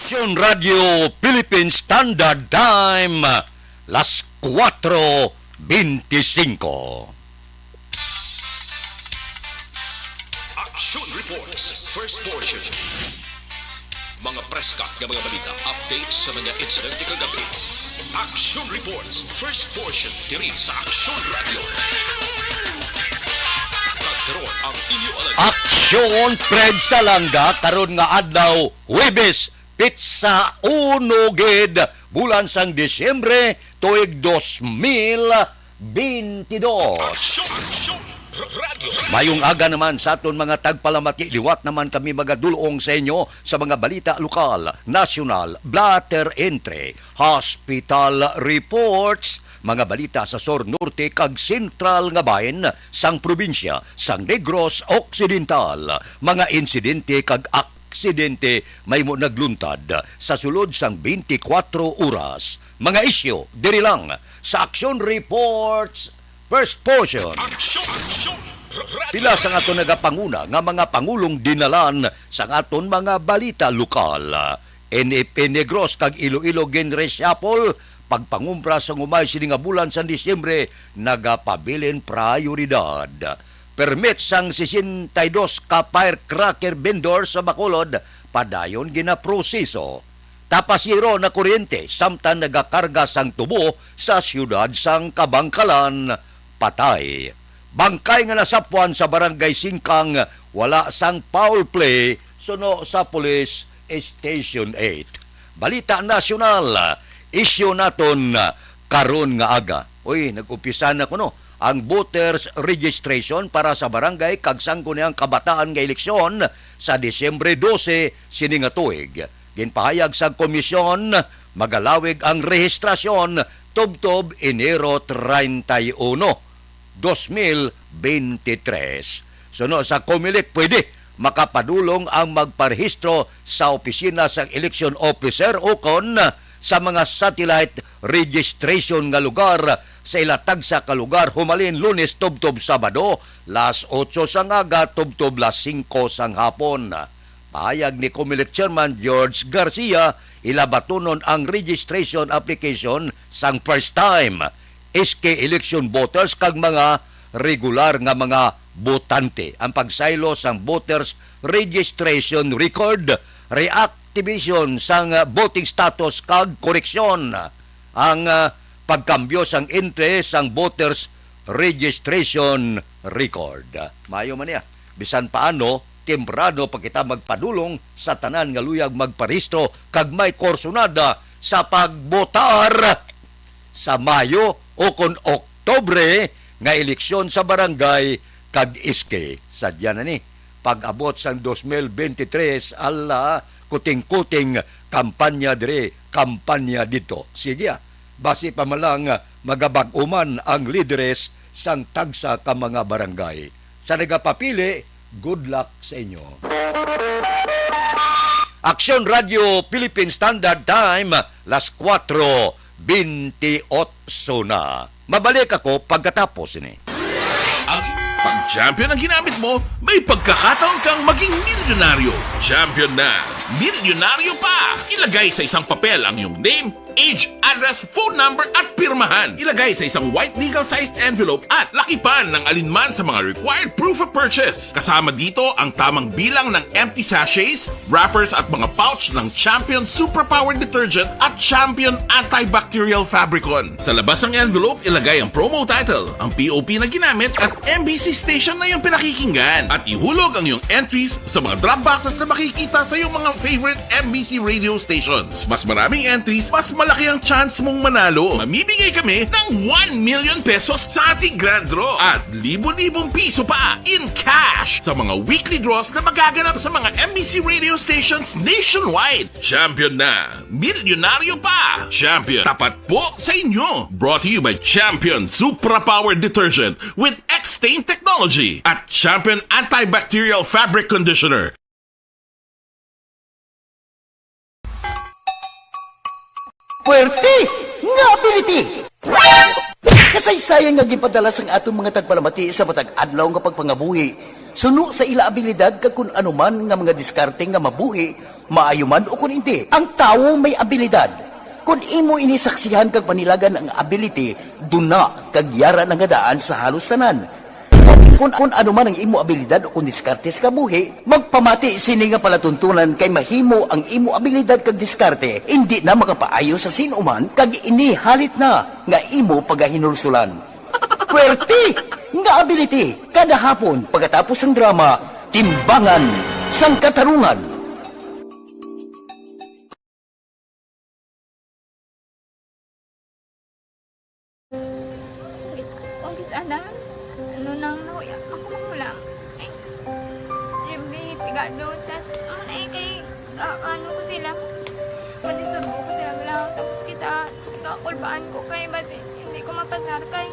Aksyon Radio Philippines Standard Time, las 4:25. Action Reports, first portion. Mga preskak ng mga balita, updates sa mga insidente kagabi. Action Reports, first portion, diri sa Action Radio. Kagkaroon ang inyo alam. Aksyon Fred Salanga karon nga adlaw Huwebes Pitsa 1 gid bulan sang Disyembre tuig 2022. Action Radio. Mayong aga naman sa aton mga tagpalamati, liwat naman kami magadulong sa inyo sa mga balita lokal, national, blatter entry, hospital reports, mga balita sa Sur Norte kag Sentral nga bahin sang probinsya sang Negros Occidental, mga insidente kag aksidente may mo nagluntad sa sulod sang 24 oras. Mga isyu diri lang sa Action Reports first portion. Action Radio. Pila sa aton nagapanguna nga mga pangulong dinalan sa aton mga balita lokal. NEP Negros kag Iloilo Genre Siapol pagpangumpra sa ngumay sini nga bulan sa Disyembre nagapabilin prioridad. Permit sang 62 ka firecracker vendor sa Bacolod padayon ginaproseso. Tapasiro na kuryente samtang nagakarga sang tubo sa siyudad sang Kabangkalan patay. Bangkay nga nasapuan sa Barangay Singkang wala sang foul play suno sa Police Station 8. Balita nasyonal, isyu naton karon nga aga. Uy, nag-upisa na ko no. Ang voters registration para sa barangay kag sangko niyang kabataan nga eleksyon sa Disyembre 12 sini nga tuig. Ginpahayag sa komisyon magalawig ang rehistrasyon tubtob Enero 31, 2023. Suno sa Comelec pwede makapadulong ang magparehistro sa opisina sa election officer o kon sa mga satellite registration nga lugar sa ilatag sa kalugar humalin Lunes tubtob Sabado las 8 sang aga tubtob las 5 sang hapon. Pahayag ni Comelec Chairman George Garcia, ilabatunon ang registration application sang first time SK election voters kag mga regular nga mga botante. Ang pagsaylo sang voters registration record, reactivation sang voting status kag koreksyon. Ang pagkambyo sang entry sang voters registration record. Mayo man niya. Bisan paano, temprano pa kita magpadulong sa tanan nga luyag magparehistro kag may korsonada sa pagbotar sa Mayo o kon Oktobre nga eleksyon sa barangay kag iske. Sadya na ni pag-abot sang 2023 ala kuting-kuting kampanya dire, kampanya dito. Sige, basi pa malang magabag-uman ang lideres sang tagsa ka mga barangay. Sa nagapapili, good luck sa inyo. Action Radio Philippine Standard Time, las 4:28 na. Mabalik ako pagkatapos ni. Pag champion ang ginamit mo, may pagkakataon kang maging milyonaryo. Champion na! Milyonaryo pa! Ilagay sa isang papel ang iyong name, age, address, phone number at pirmahan. Ilagay sa isang white legal-sized envelope at lakipan ng alinman sa mga required proof of purchase. Kasama dito ang tamang bilang ng empty sachets, wrappers at mga pouch ng Champion Superpower Detergent at Champion Antibacterial Fabricon. Sa labas ng envelope, ilagay ang promo title, ang POP na ginamit at MBC station na yung pinakikinggan. At ihulog ang iyong entries sa mga drop boxes na makikita sa iyong mga favorite MBC radio stations. Mas maraming entries, mas malaki ang chance mong manalo. Mamimigay kami ng 1 million pesos sa ating grand draw at libo-libong piso pa in cash sa mga weekly draws na magaganap sa mga MBC radio stations nationwide. Champion na! Milyonaryo pa! Champion, tapat po sa inyo! Brought to you by Champion Supra Power Detergent with X-Stain Technology at Champion Antibacterial Fabric Conditioner. Puerte nga ability! Kasaysayan nga gipadala sang atong mga tagpalamati sa matag adlaw nga pagpangabuhi. Suno sa ila abilidad kag kun anuman nga mga diskarte nga mabuhi, maayo man o kun hindi. Ang tawo may abilidad. Kung imo inisaksihan kag panilagan ang ability, duna kag yara nga daan sa halos tanan. Kung ano man ang imo abilidad o kung diskarte sa kabuhi, magpamati sini nga palatuntunan kay mahimo ang imo abilidad kag diskarte, hindi na makapaayo sa sinuman kag ini halit na nga imo pagahinulsulan. Pwerte nga ability, kada hapon pagkatapos ng drama, timbangan sang katarungan. Kung sana, ano nang nahuya, ako makulang. Eh, siyempre, pigado, tas, kay, ano ko sila, manisurbo ko sila lang, tapos kita, kakulbaan ko kay, basi, hindi ko mapasar kay.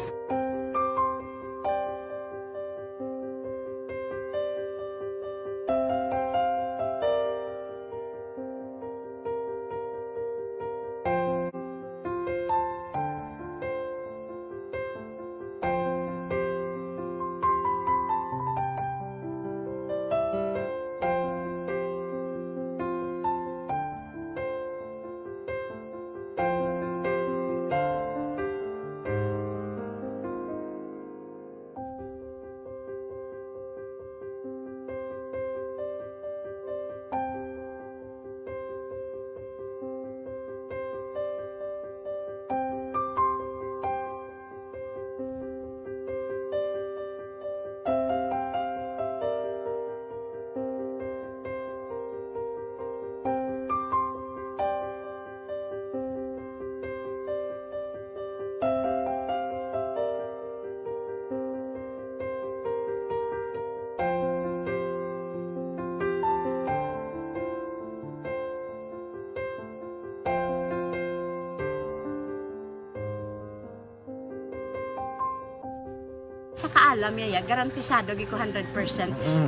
Sa kaalam yaya, garantisado gi ko 100%.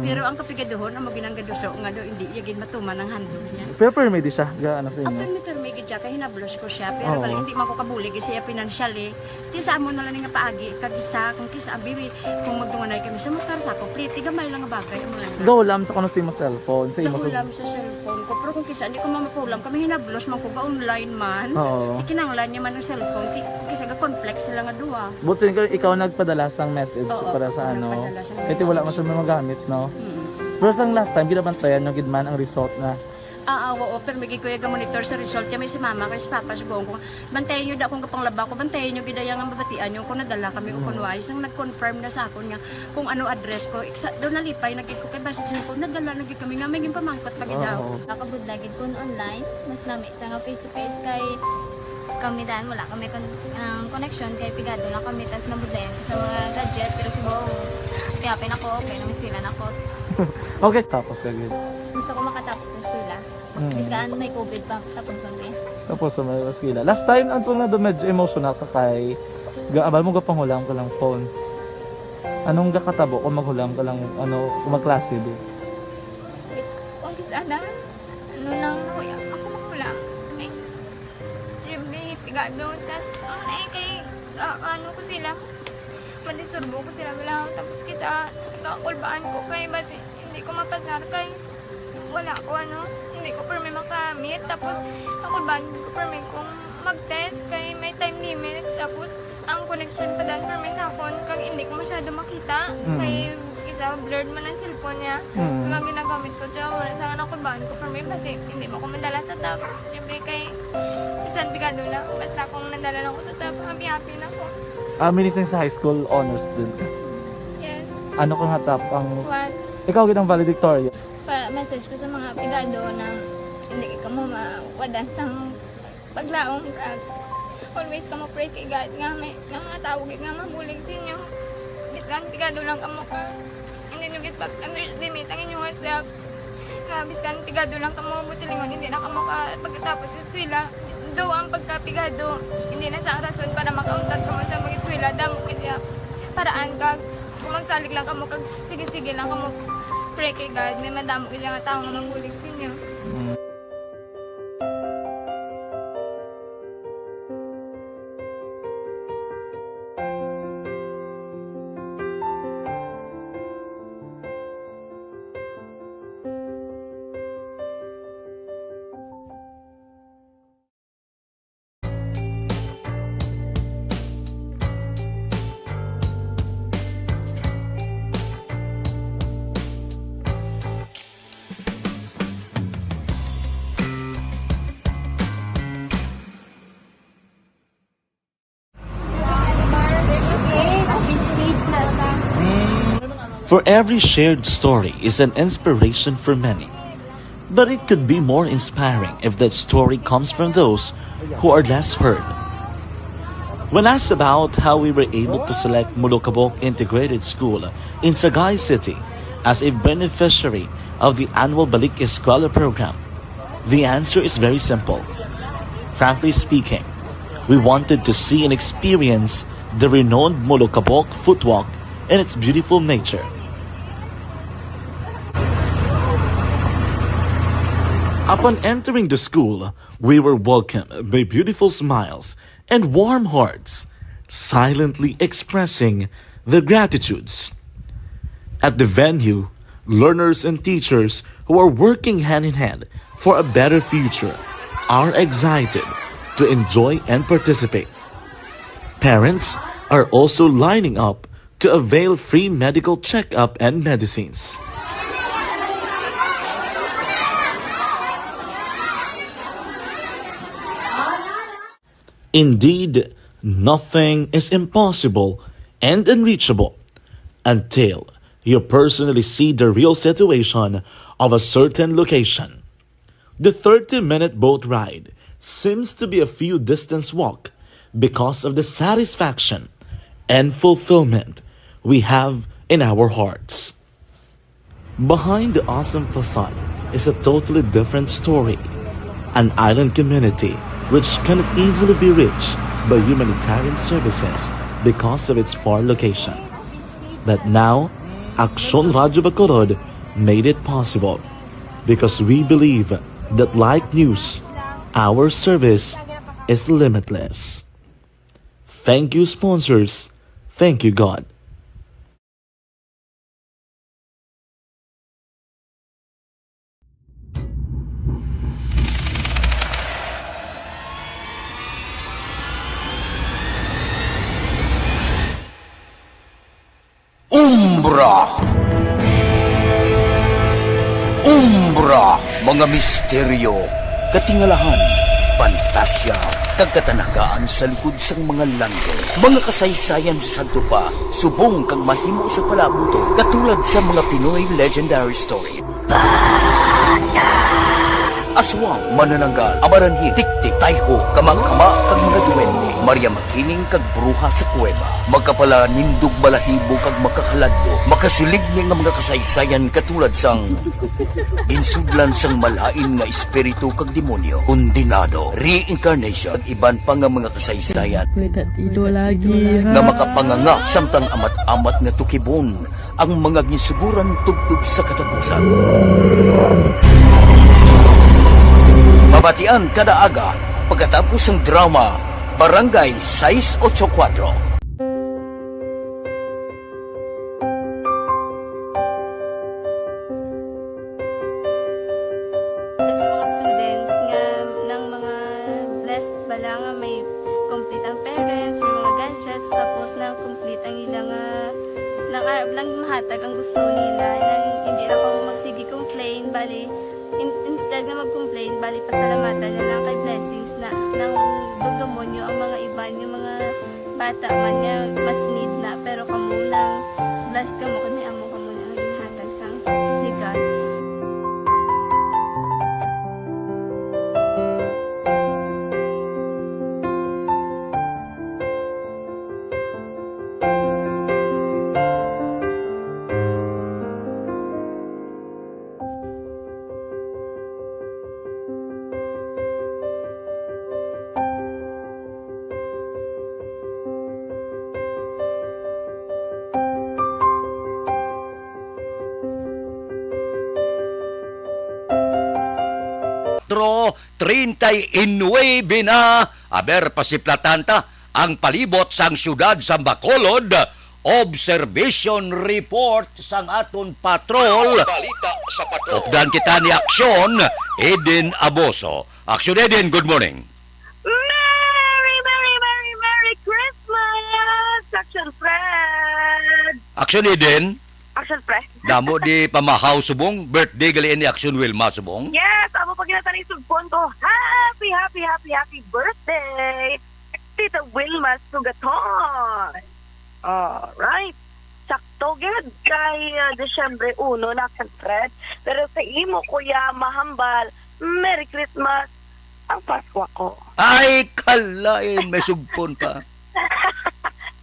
Pero ang kapigaduhon, ang maginanggaduso nga do, hindi yagin matuman ang handog niya. Pero permit siya, gaano sa inyo? Ang permi gid siya, kay hinablos ko siya. Pero bali, hindi man ko kabulig siya financially. Ti sa amo na lang nga paagi, kagisa, kung kisa abibi, kung magtunganay kami sa motor sa complete, gamay lang nga bagay. Amo lang. Gawlam sa kuno sa imo cellphone, sa imo Nakulam sa cellphone ko. Pero kung kisa, hindi ko mamapulam. Kami hinablos man ko ba online man. Oo. Ikinanglan niya man ng cellphone. Kisa ga complex sila nga duwa. But sin ikaw nagpadala sang message Oo, para sa ako ano. nagpadala sang Kasi wala message. man siya magamit, no? Mm. Pero sang last time, ginabantayan yung gidman ang result na. Oo, pero may kuya monitor sa result. Kami si mama, kay si papa, si buong ko. Bantayan nyo da kung kapang laba ko, bantayan nyo gidayang ang babatian nyo kung nadala kami o kunwais. Nang nag-confirm na sa akon nga kung ano address ko. Doon nalipay, naging ko kay basis ko, nadala naging kami nga, may pamangkot pag daw. Oo. Nakabudlagid kun online, mas nami sa nga face to face kay kami dan wala kami connection kay pigado lang kami tas nabudlayan ko sa mga gadget pero si buong piyapin ako okay na miskilan ako. Okay, tapos kagid. Gusto ko makatapos sa eskwela. Biskaan may COVID pa tapos ulit. Tapos sa mga skila. Last time, ang na do medyo emotional ka kay abal mo gapanghulam ka lang phone. Anong gakatabo kung maghulam ka lang, ano, kung magklase di? Kung sana, ano nang nahuya, ako makulang. Eh, siyempre, pigado, tas, kay, ano ko sila, manisurbo ko sila lang, tapos kita, kakulbaan ko kay, basi, hindi ko mapasar kay, wala ko hindi ko permi makamit, tapos, kakulbaan ko permi kung mag-test kay may time limit, tapos, ang connection pa dan permi sa phone, kag hindi ko masyado makita, kay, isa, blurred man ang cellphone niya, kung ang ginagamit ko siya, wala sa nakulbaan ko permi, kasi hindi mo ko madala sa tab, siyempre kay, isang bigado lang, basta kung nadala lang ko sa tab, happy na ako. Minising sa high school honors student ka. Yes. Ano kang hatap ang... What? Ikaw ginang valedictorian. Message ko sa mga pigado na hindi ka mo mawadan sang paglaong kag always ka mo pray kay God nga may mga tawag nga mabulig sa inyo. Biskan pigado lang ka mo ka. Hindi nyo git pag underestimate ang inyong self. Nga biskan pigado lang ka mo silingon hindi na ka mo ka pagkatapos sa eskwela. Do ang pagkapigado hindi na sa rason para makauntat ka mo sa mga eskwela damo kaya paraan kag kung magsalig lang ka mo kag sige-sige lang ka mo pray kay God, may madamo kaya nga tao nga mabulig sa inyo. For every shared story is an inspiration for many. But it could be more inspiring if that story comes from those who are less heard. When asked about how we were able to select Mulukabok Integrated School in Sagay City as a beneficiary of the annual Balik Eskwela program, the answer is very simple. Frankly speaking, we wanted to see and experience the renowned Mulukabok footwalk in its beautiful nature. Upon entering the school, we were welcomed by beautiful smiles and warm hearts, silently expressing their gratitudes. At the venue, learners and teachers who are working hand in hand for a better future are excited to enjoy and participate. Parents are also lining up to avail free medical checkup and medicines. Indeed, nothing is impossible and unreachable until you personally see the real situation of a certain location. The 30-minute boat ride seems to be a few distance walk because of the satisfaction and fulfillment we have in our hearts. Behind the awesome facade is a totally different story. An island community which cannot easily be reached by humanitarian services because of its far location. But now, Aksyon Radio Bacolod made it possible because we believe that like news, our service is limitless. Thank you, sponsors. Thank you, God. Umbra! Umbra! Mga misteryo, katingalahan, pantasya, kagkatanagaan sa likod sang mga lando. Mga kasaysayan sa dupa, subong kag mahimo sa palabuto, katulad sa mga Pinoy legendary story. Aswang, manananggal, amaranhit, tiktik, tayho, kamang-kama, kag mga duwende, Maria Makining kag bruha sa kuweba, magkapala nindog balahibo kag makahaladlo, makasilig ni nga mga kasaysayan katulad sang insudlan sang malain nga espiritu kag demonyo, kondinado, reincarnation, kag iban pa nga mga kasaysayan nga makapanganga samtang amat-amat nga tukibon ang mga ginsuguran tugtog sa katapusan. Mabatian kada aga pagkatapos ng drama Barangay 684. Sa mga students nga ng mga blessed bala nga may complete ang parents, may mga gadgets, tapos na complete ang ilang nang arab lang mahatag ang gusto nila nang hindi na ako magsigi complain bali instead na mag-complain, bali pasalamatan na lang kay blessings na nang demonyo ang mga iba yung mga bata man nga mas need na pero kamo lang blessed kamo kami amo kamo na naging hatag sang ni God. Tro 39 na aber pasiplatanta ang palibot sang syudad sa Bacolod. Observation report sang aton patrol. Balita sa patrol. Updan kita ni Aksyon Eden Aboso. Aksyon Eden, good morning. Merry Christmas! Action Fred! Aksyon Eden, Action Fred? damo di pamahaw subong birthday gali ni Aksyon Wilma subong. Yes! Amo pag ginatan yung sugbon ko. Happy birthday! Tita Wilma Sugaton! Alright. sakto gid kay Disyembre 1 na kang Fred. Pero sa imo kuya mahambal, Merry Christmas ang Pasko ko. Ay, kalain, may sugpon pa.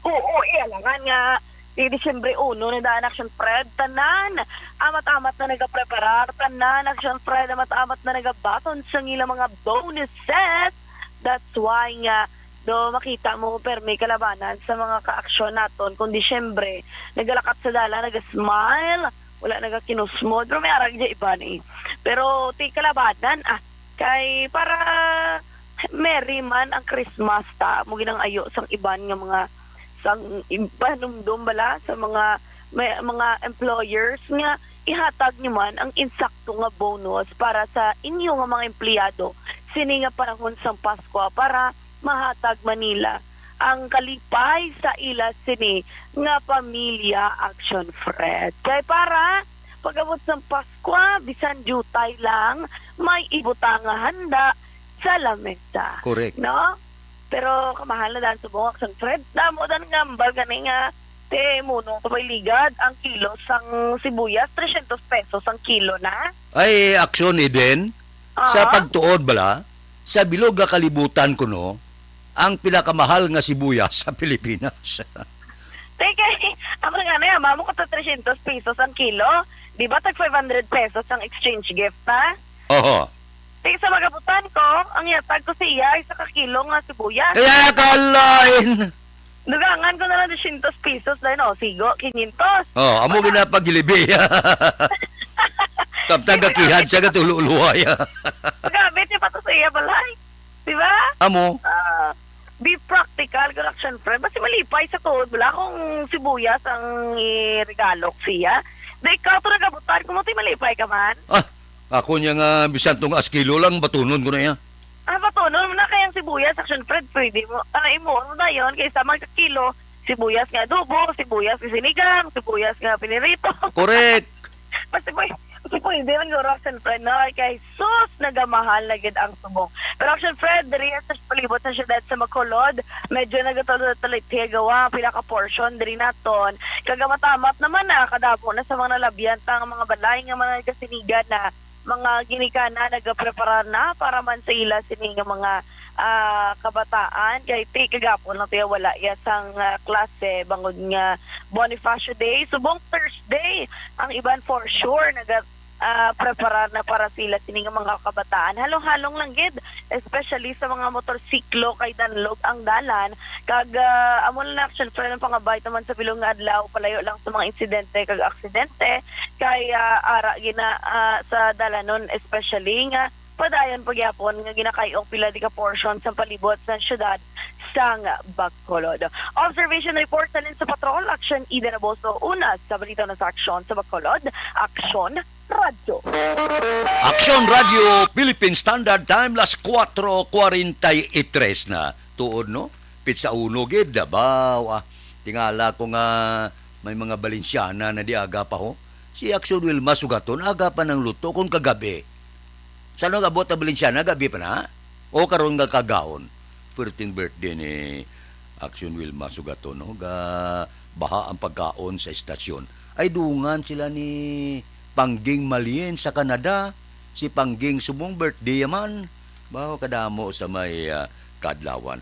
Oo, alangan nga. Di Disyembre 1 na daan Action Fred, tanan. Amat-amat na nagapreparar, tanan Action Fred, amat-amat na nagabaton sa ilang mga bonuses. That's why nga, do makita mo permi kalabanan sa mga ka-aksyon naton kung Disyembre, nagalakat sa dala, naga-smile, wala nagakinusmod, pero may arag dyan iba ni. Pero ti kalabanan, kay para merry man ang Christmas ta, mo ginang ayo sang iban nga mga sang ibanumdum bala sa mga mga employers nga ihatag niyo man ang insakto nga bonus para sa inyo nga mga empleyado sini nga panahon sang Pasko para mahatag Manila ang kalipay sa ila sini nga pamilya Action Fred. Kay para pag-abot sang Pasko bisan jutay lang may ibutang nga handa sa lamesa. Correct. No? Pero kamahal na daan sa bungak sang Fred. Damo dan ngambal gani nga te munong ligad ang kilo sang sibuyas 300 pesos ang kilo na. Ay, aksyon Eden, sa pagtuod bala, sa bilog nga kalibutan ko no, ang pinakamahal nga sibuyas sa Pilipinas. Teka, ang nga na yan, mamo ka 300 pesos ang kilo. Di ba tag 500 pesos ang exchange gift na? Oo. Teka, sa magabutan ko, ang yatag ko siya ay sa kakilo nga sibuyas. Kaya kalain! Dugangan ko na lang 200 pesos dahil sigo, 500. Oh, amo ginapagilibi. Taptagakihad siya katululuhay. Gamit niya pa to sa iya balay. Di ba? Amo? Be practical, good action friend. Basta malipay sa tuod. Wala akong sibuyas ang regalo siya. Dahil ikaw ito nagabutan. Kung mo'y malipay ka man. Ako niya nga bisan tong askilo lang, batunon ko na yan. Batunon mo na kayang sibuyas, action friend. Pwede mo. Imo na yun. Kaysa magkakilo, sibuyas nga adobo, sibuyas nga sinigang, sibuyas nga pinirito. Correct. Basta pwede lang yung action friend na kay sus nagamahal na gid ang subong. Pero action friend, diri sa palibot sa syudad sa Bacolod, medyo nagatulad-tulit gawa pila ka portion diri naton. Kagamatamat naman na kadabo na sa mga nalabyan tang mga balay nga mga kasinigan na mga ginikana nagaprepara na para man sa ila sini nga mga kabataan kay kagapon lang tayo wala sang klase bangod nga Bonifacio Day subong Thursday ang iban for sure preparar na para sila sining mga kabataan. Halong-halong lang gid, especially sa mga motorsiklo kay danlog ang dalan. Kag amon na action friend ang pangabay naman sa bilong nga adlaw palayo lang sa mga insidente kag aksidente kay ara gina sa dalanon especially nga padayon pagyapon nga ginakayong pila di ka portion sa palibot sa syudad sang Bacolod. Observation report sa Patrol Action Eden Aboso una sa balita na sa aksyon sa Bacolod, Aksyon Radio. Aksyon Radio, Philippine Standard Time, las 4:43 na. Tuod, no? Pizza uno, gid, dabaw. Tingala ko nga may mga Balinsyana na di aga pa ho. Si Aksyon Wilma Sugaton, aga pa ng luto kung kagabi. Saan ang abot na Balinsyana, gabi pa na? O karon nga kagaon? 14th birthday ni Aksyon Wilma Sugaton, no? Baha ang pagkaon sa estasyon. Ay dungan sila ni Pangging Malien sa Canada, si Pangging subong birthday yaman, baho kadamo sa may kadlawan.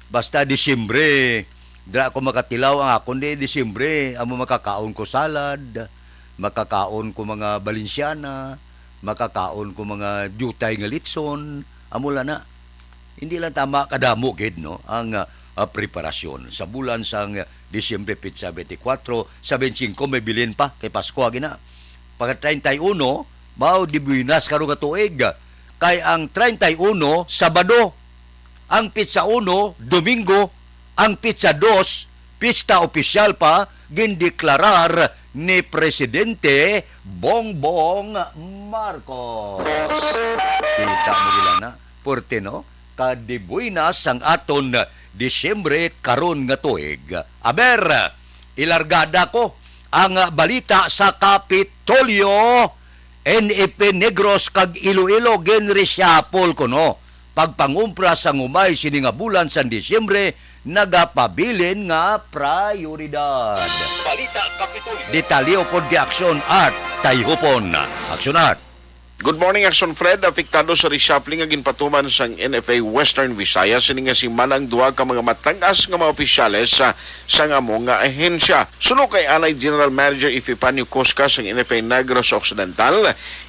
Basta Disyembre, dra ko makatilaw ang akon di Disyembre, amo makakaon ko salad, makakaon ko mga Balinsyana, makakaon ko mga jutay nga litson, amula na. Hindi lang tama kadamo gid no ang preparasyon sa bulan sang Disyembre 24, 75 may bilin pa kay Pasko gina. Pagka 31, mao di buinas karong tuig. Kay ang 31 Sabado, ang pizza 1 Domingo, ang pizza 2 pista opisyal pa gindeklarar ni Presidente Bongbong Marcos. Kita mo gila na, porte no? Kadibuinas ang aton Disyembre karon nga tuig. Aber, ilargada ko ang balita sa Kapitolyo, NEP Negros kag Iloilo Genry Siapol ko no. pagpangumpra sa ngumay sini nga bulan sa Disyembre nagapabilin nga prioridad. Balita Kapitulo. Detalyo pod gi Aksyon Art Tayhupon. Aksyon Art. Good morning, Action Fred. Apektado sa reshuffling nga ginpatuman sang NFA Western Visayas sini nga si manang duha ka mga matag-as nga mga opisyales sa among nga ahensya. Suno kay Alay General Manager Epifanio Cosca sang NFA Negros Occidental,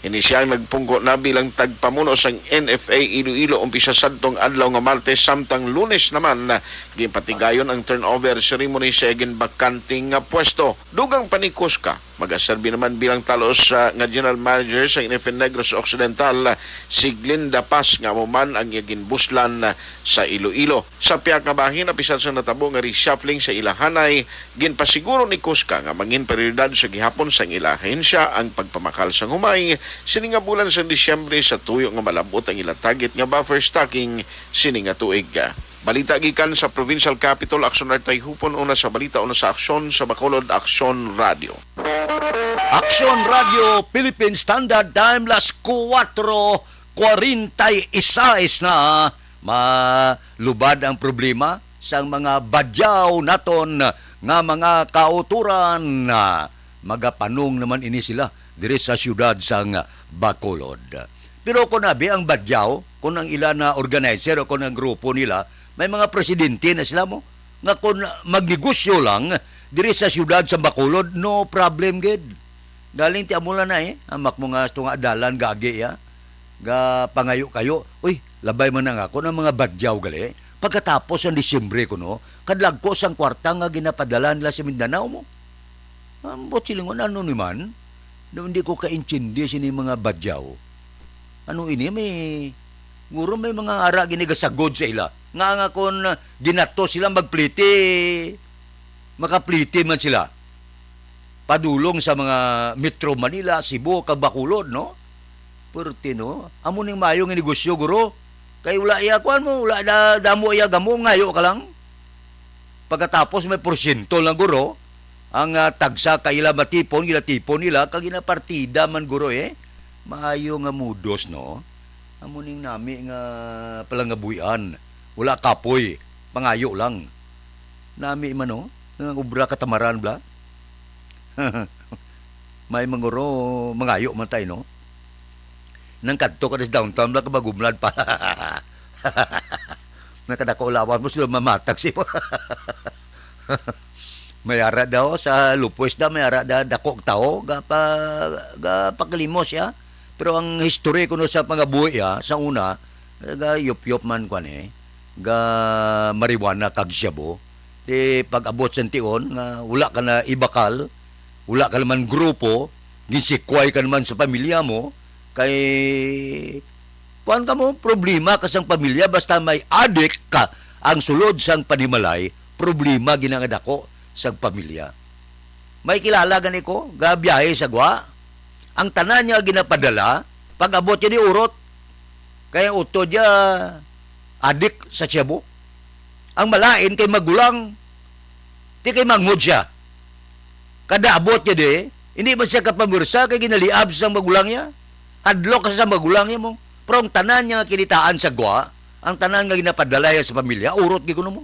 inisyang nagpungko na bilang tagpamuno sang NFA Iloilo umpisa sadtong adlaw nga Martes samtang Lunes naman ginpatigayon ang turnover ceremony sa ginbakanting nga pwesto. Dugang pa ni Cosca mag-aserbi naman bilang talos nga General Manager sa NFA Negros Occidental si Glinda Paz nga man ang ginbuslan sa Iloilo. Sa piyakabahin apisan sa natabo nga reshuffling sa ilahanay, ginpasiguro ni Cosca nga mangin prioridad sa gihapon sa ila ahensya ang pagpamakal sa humay sini nga bulan sa Disyembre sa tuyo nga malabot ang ila target nga buffer stocking sini nga tuig. Balita gikan sa Provincial Capital, Aksyon Art Tayhupon, una sa balita, una sa aksyon sa Bacolod, Aksyon Radio. Aksyon Radio Philippine Standard Time las 4:46 na malubad ang problema sa mga badyaw naton nga mga kauturan. Magapanong naman ini sila diri sa syudad sang Bacolod. Pero kung nabi ang badyaw, kung ang ilan na organizer o kung ang grupo nila, may mga presidente na sila mo nga kung magnegosyo lang diri sa syudad sa Bacolod, no problem gid. Daling ti amula na amak mo nga tunga dalan gagi ya. Ga pangayo kayo. Uy, labay man na nga ako ng mga badyaw gali. Pagkatapos ang Disyembre ko no, kadlag ko sang kwarta nga ginapadala nila sa Mindanao mo. Ambot silingon ano ni man? Hindi ko kaintindi sini mga badyaw. Ano ini may nguro may mga ara ginigasagod sa ila. Nga kon ginato sila magpliti, makapliti man sila. Padulong sa mga Metro Manila, Cebu, kag Bacolod, no? Purti, no? Amo ning mayo nga negosyo, guro. Kay wala iya kuan mo, wala da damo iya gamo ngayo ka lang. Pagkatapos may porsyento lang, guro. Ang tagsa kaila matipon, gila tipon nila, kag partida man, guro, Maayo nga mudos, no? Amo ning nami nga palangabuyan. Wala kapoy, pangayo lang. Nami man, no? Nga ubra katamaran, bla. May manguro, mangayo man tayo, no? Nang kadto ka sa downtown, bla kabagumlad pa. Nakadako lawan mo sila mamatag si mo. May ara daw sa lupos da, may ara da dakok tao, ga paglimos ya. Pero ang history ko no sa pangabuhi sa una, ga yup-yup man kwan ga marijuana kag syabo. Ti pag-abot sa tion, nga wala ka na ibakal, wala ka naman grupo, ginsikway ka naman sa pamilya mo, kay kuan ka mo, problema ka sang pamilya, basta may adik ka ang sulod sang panimalay, problema ginangadako sa pamilya. May kilala gani ko, ga biyahe sa gwa, ang tanan niya ginapadala, pag abot niya di urot, kaya uto niya adik sa tiyabo. Ang malain kay magulang, di kay manghod siya. Kada abot niya di, hindi ba siya kapamursa kay ginaliab sa magulang niya? Hadlok ka sa magulang niya mo. Pero ang tanan niya kinitaan sa gwa, ang tanan nga ginapadala sa pamilya, urot gikuno mo.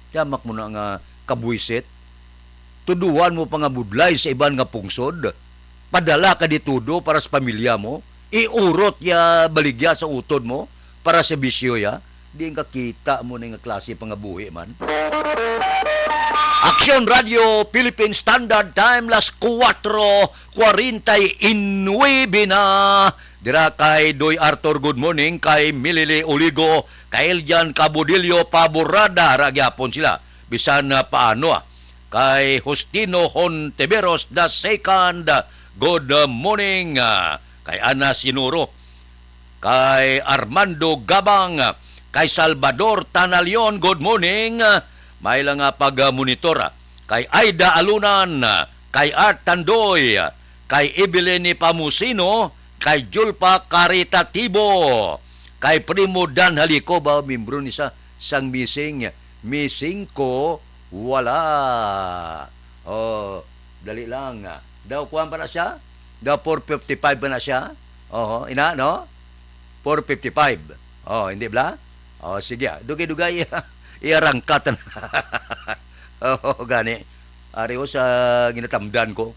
Yamak mo na nga kabuisit. Tuduan mo pa nga budlay sa iban nga pungsod. Padala ka ditudo para sa pamilya mo. Iurot ya baligya sa utod mo para sa bisyo ya. Di nga kita mo na nga klase pangabuhi man. Aksyon Radio Philippine Standard Time las 4:49 na. Dira kay Doy Arthur, good morning. Kay Milili Oligo, kay Eljan Cabudillo Paborada, ragyapon sila. Bisan na paano Kay Justino Honteveros the second, good morning. Kay Ana Sinuro, kay Armando Gabang, kay Salvador Tanalion, good morning. May lang pag-monitor. Kay Aida Alunan, kay Art Tandoy, kay Evelyn Pamusino, kay Julpa Caritatibo, kay Primo Dan Haliko, ba membro ni sang missing ko wala. Dali lang. Daw kuwan pa na siya? Daw 4:55 pa na siya? Ina, no? 4:55. Oh, hindi bla? Oh, sige. Dugay-dugay. Iarangkat na. Oh, gani. Ari ko sa ginatamdan ko.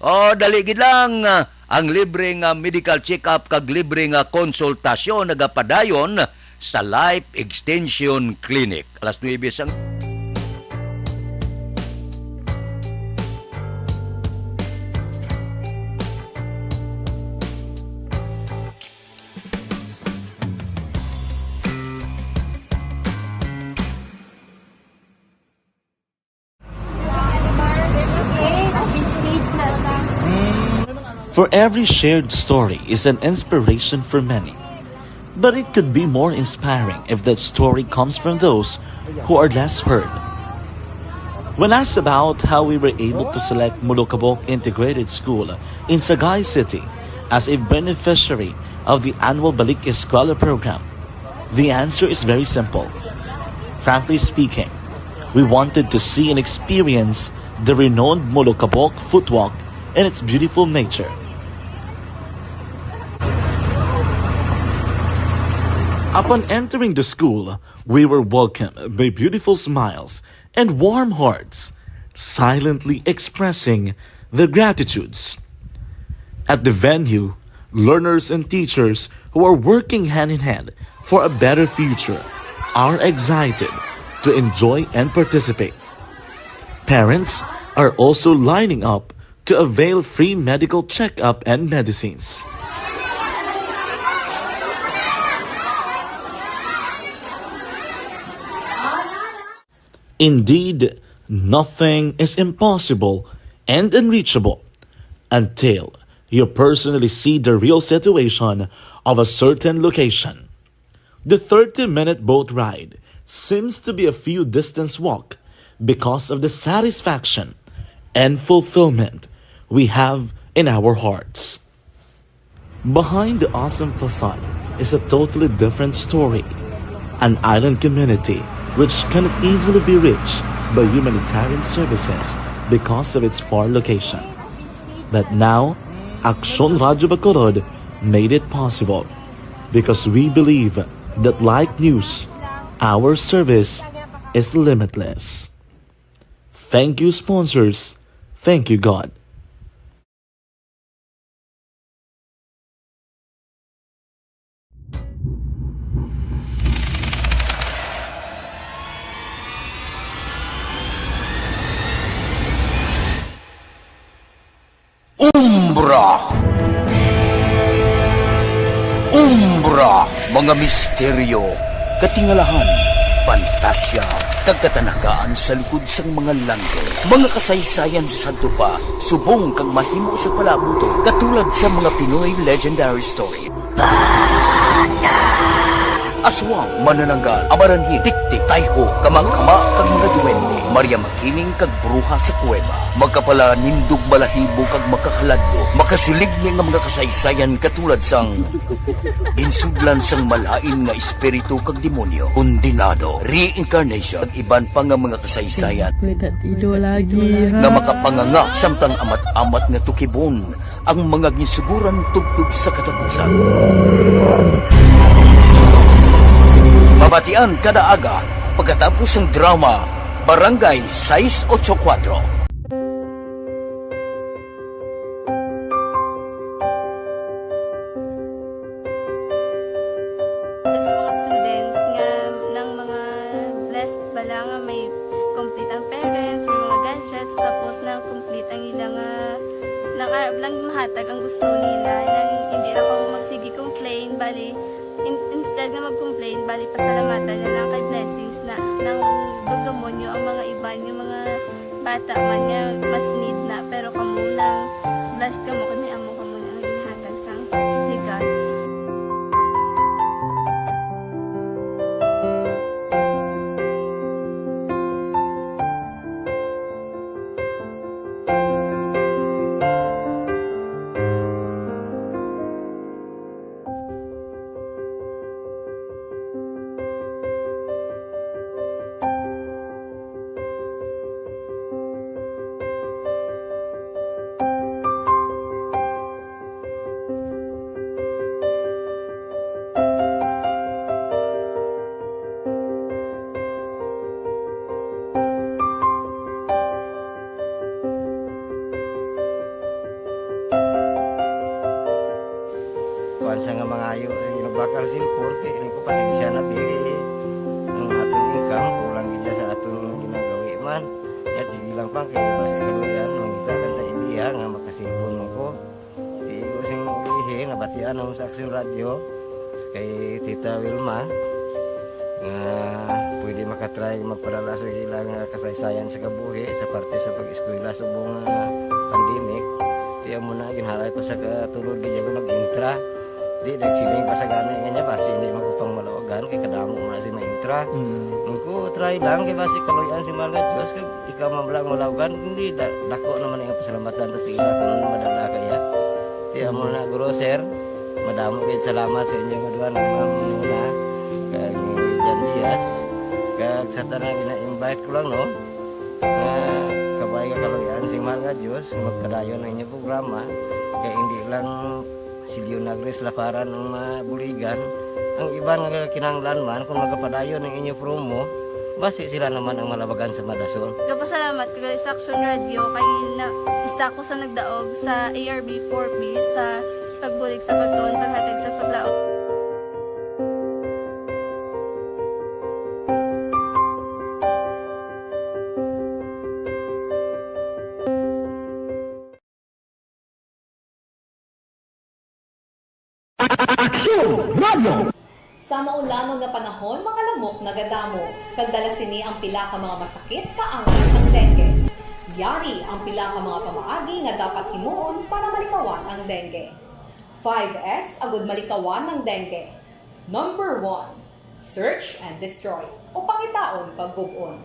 Oh, dali gid lang. Ang libreng medical check-up kag libreng konsultasyon nagapadayon sa Life Extension Clinic. Alas 9 sang For every shared story is an inspiration for many. But it could be more inspiring if that story comes from those who are less heard. When asked about how we were able to select Mulukabok Integrated School in Sagay City as a beneficiary of the annual Balik Eskwela program, the answer is very simple. Frankly speaking, we wanted to see and experience the renowned Mulukabok footwalk in its beautiful nature. Upon entering the school, we were welcomed by beautiful smiles and warm hearts, silently expressing their gratitudes. At the venue, learners and teachers who are working hand in hand for a better future are excited to enjoy and participate. Parents are also lining up to avail free medical checkup and medicines. Indeed, nothing is impossible and unreachable until you personally see the real situation of a certain location. The 30-minute boat ride seems to be a few distance walk because of the satisfaction and fulfillment we have in our hearts. Behind the awesome facade is a totally different story. An island community which cannot easily be reached by humanitarian services because of its far location. But now, Aksyon Radyo Bacolod made it possible because we believe that like news, our service is limitless. Thank you, sponsors. Thank you, God. Umbra! Umbra! Mga misteryo, katingalahan, pantasya, kagkatanagaan sa likod sang mga langko. Mga kasaysayan sa santo pa, subong kag mahimo sa palabuto, katulad sa mga Pinoy legendary story. Aswang, manananggal, amaranhi, tiktik, tayho, kamang-kama, kag mga duwende, Maria Makining kag bruha sa kuweba, magkapala nindog balahibo kag makahaladlo, makasilig ni nga mga kasaysayan katulad sang ginsudlan sang malain nga espiritu kag demonyo, kondinado, reincarnation, kag iban pa nga mga kasaysayan nga makapanganga samtang amat-amat nga tukibon ang mga ginsuguran tugtog sa katapusan. Mabatian kada aga pagkatapos ng drama Barangay 684. Sa mga students nga ng mga blessed bala nga may complete ang parents, may mga gadgets, tapos na complete ang ilang lang mahatag ang gusto nila nang hindi na ako magsigi complain bali instead na mag-complain bali pasalamatan na lang kay blessings na nang dudumonyo ang mga iba yung mga bata man nga mas need na pero kamo lang blessed kamo kami amo kamo na ang ihatag sang ni God. bakal silpon kay ini ko pasensya na biri ang atong income kulang gid sa atong ginagawi man. At sige lang pang kay basi kaluyan mangita kan ta ideya nga makasilpon mo ko. Di ko sing ihi nga batian ang sa Aksyon Radio kay Tita Wilma nga pwede makatry magpadala sa ilang kasaysayan sa kabuhi sa parte sa pag-eskwela subong pandemic. Tiya mo na ginhalay ko sa katulog gid ko nag-intra. Di nagsiling pa sa gani nga niya basi hindi magupang malawagan kay kadamo mo na si ma-intra. Ko try lang kay basi kaluyan si mga Diyos kay ikaw mablang malawagan hindi dako naman ang pasalamatan ta sa ila kung madala kaya. Tiya mo na guro sir. Madamo kay salamat sa inyo nga duha ng mamuna kag Jan Diaz kag sa tanan gina-invite ko lang no. Kabay ka kaluyan si mga Diyos magkadayon ang inyong programa kay hindi lang si Leonagres Laparan ang mabuligan. Ang iba nga kinahanglan man kung magapadayon ng inyong promo, basi sila naman ang malabagan sa Madasol. Kapasalamat ko sa Action Radio kay na isa ko sa nagdaog sa ARB 4B sa pagbulig sa pagtuon paghatag sa paglaom. Sa maulamon nga panahon, mga lamok nagadamo. Kagdala sini ang pila ka mga masakit kaangas ang dengue. Yari ang pila ka mga pamaagi nga dapat himuon para malikawan ang dengue. 5S agud malikawan ng dengue. Number 1, search and destroy o pangitaon kag gub-on.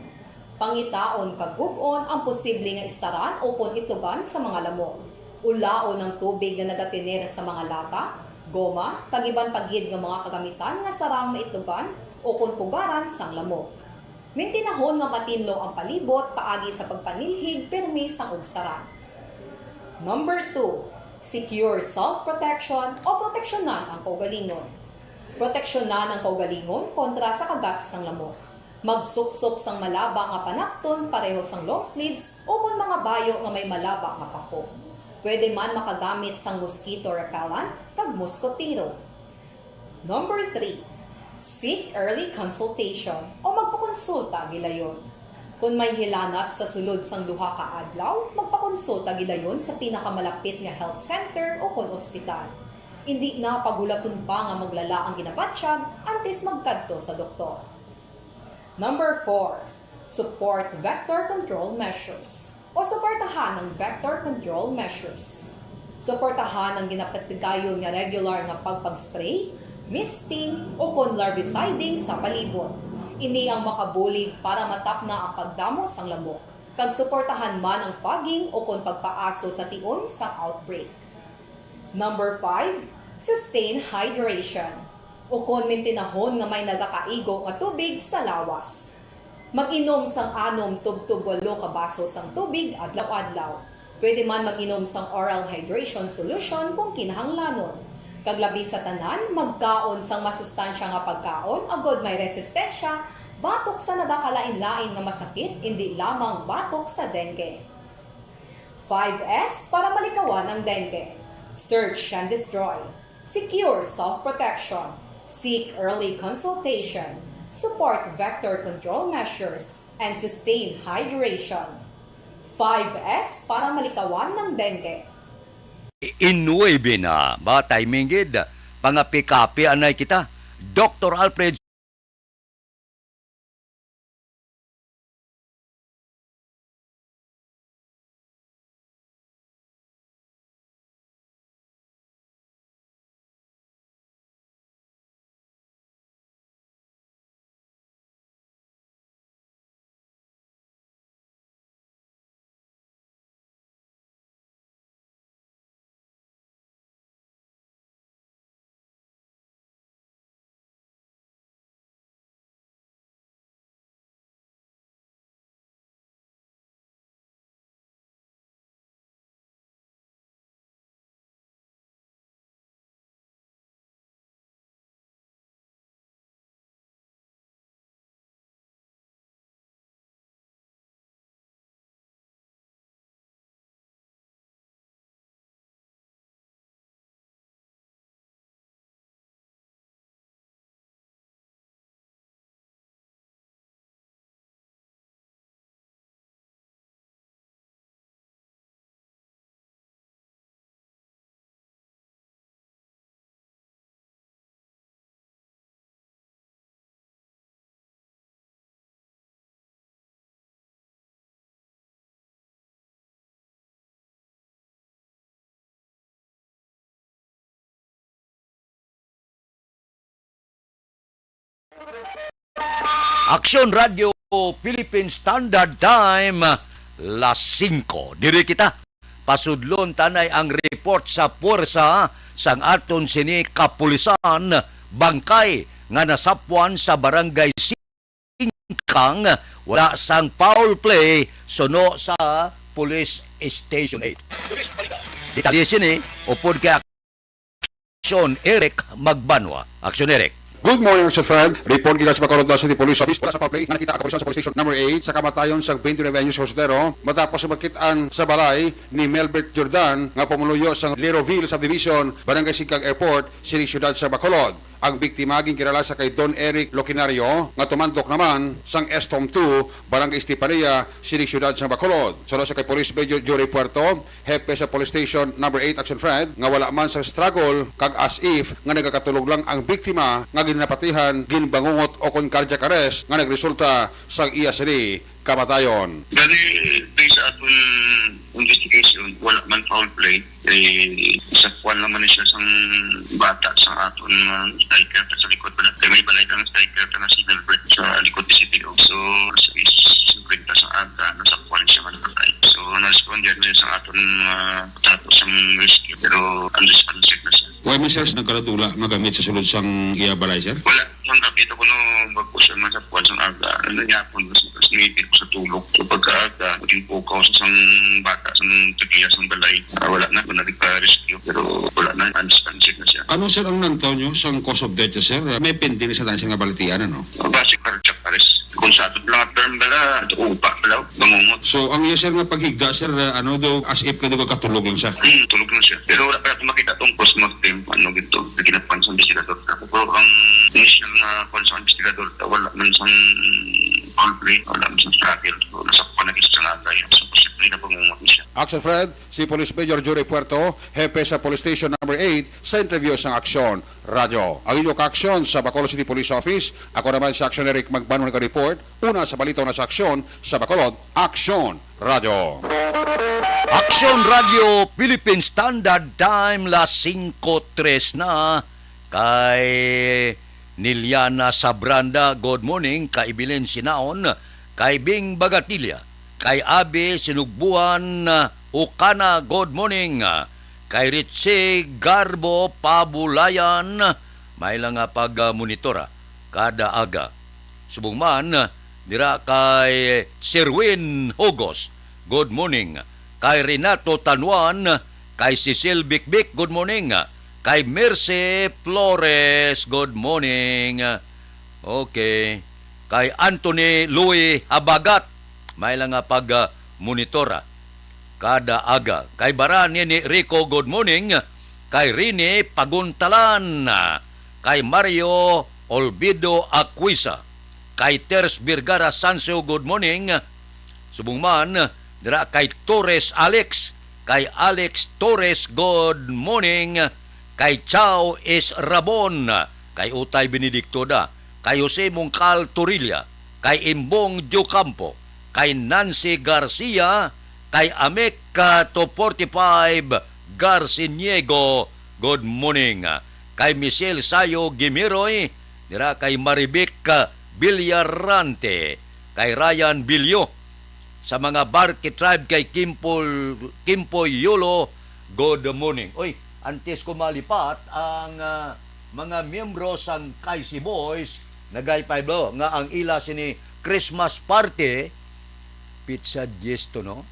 Pangitaon kag gub-on ang posible nga istaran o kon itugan sa mga lamok. Ulaon ng tubig nga nagatinera sa mga lata, goma, kagiban pagid nga mga kagamitan nga sarang maitugan o kung pugaran sang lamok. Mintinahon nga matinlo ang palibot paagi sa pagpanilhig permi sang ugsaran. Number 2, secure self-protection o proteksyonan ang kaugalingon. Proteksyonan ang kaugalingon kontra sa kagat sang lamok. Magsuksok sang malaba nga panakton pareho sang long sleeves o kung mga bayo nga may malaba nga pako. Pwede man makagamit sang mosquito repellent kag mosquitero. Number 3, seek early consultation o magpakonsulta gilayon. Kung may hilanat sa sulod sang duha ka adlaw, magpakonsulta gilayon sa pinakamalapit nga health center o kon ospital. Hindi na pagulaton pa nga maglala ang ginabatsyag antes magkadto sa doktor. Number 4, support vector control measures o suportahan ng vector control measures. Suportahan ang ginapatigayon nga regular nga pagpag-spray, misting o kon larviciding sa palibot. Ini ang makabulig para matap na ang pagdamo sang lamok. Kag suportahan man ang fogging o kon pagpaaso sa tion sa outbreak. Number 5, sustain hydration o kon mintinahon nga may nagakaigo nga tubig sa lawas. Mag-inom sang 6 tub 8 ka baso sang tubig adlaw-adlaw. Pwede man mag-inom sang oral hydration solution kung kinahanglanon. Kaglabi sa tanan, magkaon sang masustansya nga pagkaon agod may resistensya, batok sa nagakalain-lain nga masakit, hindi lamang batok sa dengue. 5S para malikawan ang dengue. Search and destroy. Secure self-protection. Seek early consultation. Support vector control measures and sustain hydration. 5S para malikawan ng dengue. Inuwi na ba timing gid pangapikapi anay kita Dr. Alfred Aksyon Radio Philippine Standard Time, las 5. Diri kita pasudlon tanay ang report sa puwersa sang aton sini kapulisan bangkay nga nasapwan sa barangay Singkang wala sang foul play suno sa Police Station 8. Detalye sini upod kay Aksyon Eric Magbanwa. Aksyon Eric. Good morning, Sir Fred. Report kita sa Bacolod City Police Office para sa pa-play nga nakita ang kapulisan sa police station number 8 sa kamatayon sa 20 Revenue Sosotero matapos makitaan sa balay ni Melbert Jordan nga pumuluyo sa Leroville Subdivision, Barangay Singkang Airport, City Ciudad sa Bacolod. Ang biktima ging kilala sa kay Don Eric Locinario nga tumantok naman sang Estom 2, Barangay Estipania, City Ciudad sa Bacolod. Salo sa kay Police Major Jory Puerto, hepe sa Police Station number 8 Action Fred nga wala man sa struggle kag as if nga nagakatulog lang ang biktima nga ginapatihan, ginbangungot o kon cardiac arrest nga nagresulta sang iya sini kamatayon. Dali, based sa atong investigation, wala man foul play. Isa kuwan naman siya sang bata sa aton striker sa likod. May balay kang striker na si Melbert sa likod ni CPO. So, sa kwenta sa aga, nasa kuwan siya malapatay. So, na-respond yan sa aton tapos ang rescue. Pero, unresponsive na siya. Why may sir nagkalatula nga gamit sa sulod sang iya balay, sir? Wala. Ang kapit ako no magpusan man sa kuwan sang aga. Ano niya po, nangipit ko sa tulog. So, pagka-aga, maging pukaw sa sang bata, sang tugiya, sang balay. Wala na, nagpa-rescue. Pero wala na, unresponsive na siya. Ano sir ang nantaw nyo sang cause of death niya, sir? May pending sa tayo nga balitian, ano? Basic cardiac arrest. Kung sa ato lang term bala, upa bala, bangungot. So, ang iya sir nga paghigda, sir, ano daw, as if ka daw katulog lang siya? Tulog na siya. Pero wala pa natin makita itong post-mortem, ano gito, naginapan sa investigador. Pero ang initial na kung sa investigador, wala man sa foul play, wala man sa struggle. So, nasakpan na isa sa ngagay. So, posible na bangungot na siya. Action Fred, si Police Major Jory Puerto, hepe sa Police Station number 8 sa interview sa Aksyon Radio. Ang inyong ka-aksyon sa Bacolod City Police Office, ako naman si Aksyon Eric Magbanwa nag-report, una sa balitaw na sa aksyon sa Bacolod, Aksyon Radio. Aksyon Radio Philippine Standard Time, las 5:03 na kay Niliana Sabranda. Good morning kay Bilen Sinaon, kay Bing Bagatilla, kay Abe Sinugbuan Ukana. Good morning kay Ritchie Garbo Pabulayan, may lang nga pag-monitora kada aga. Subong man dira kay Sirwin Hogos. Good morning kay Renato Tanuan, kay Cecil Bikbik. Good morning kay Mercy Flores. Good morning. Okay. Kay Anthony Louis Habagat, may lang nga pag-monitora kada aga. Kay Barani ni Rico. Good morning kay Rini Paguntalan, kay Mario Olvido Aquisa, kay Ters Birgara Sanso. Good morning. Subong man dira kay Torres Alex, kay Alex Torres. Good morning kay Chao S. Rabon, kay Utay Benedicto da, kay Jose Mongcal Torilla, kay Imbong Jocampo, kay Nancy Garcia, kay Ameka to 45 Garciniego. Good morning kay Michelle Sayo Gimiroy, dira kay Maribic Villarante, kay Ryan Bilyo, sa mga Barque Tribe kay Kimpoy Yulo. Good morning. Oy, antes ko malipat ang mga miyembro sang Kaisi Boys, nagaypaylo nga ang ila sini Christmas party pizza 10 to, no?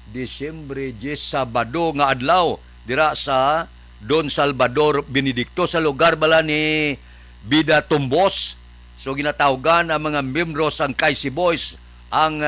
Disyembre 10, Sabado nga adlaw dira sa Don Salvador Benedicto sa lugar bala ni Bida Tumbos. So ginatawgan ang mga miyembro sang Kaisi Boys ang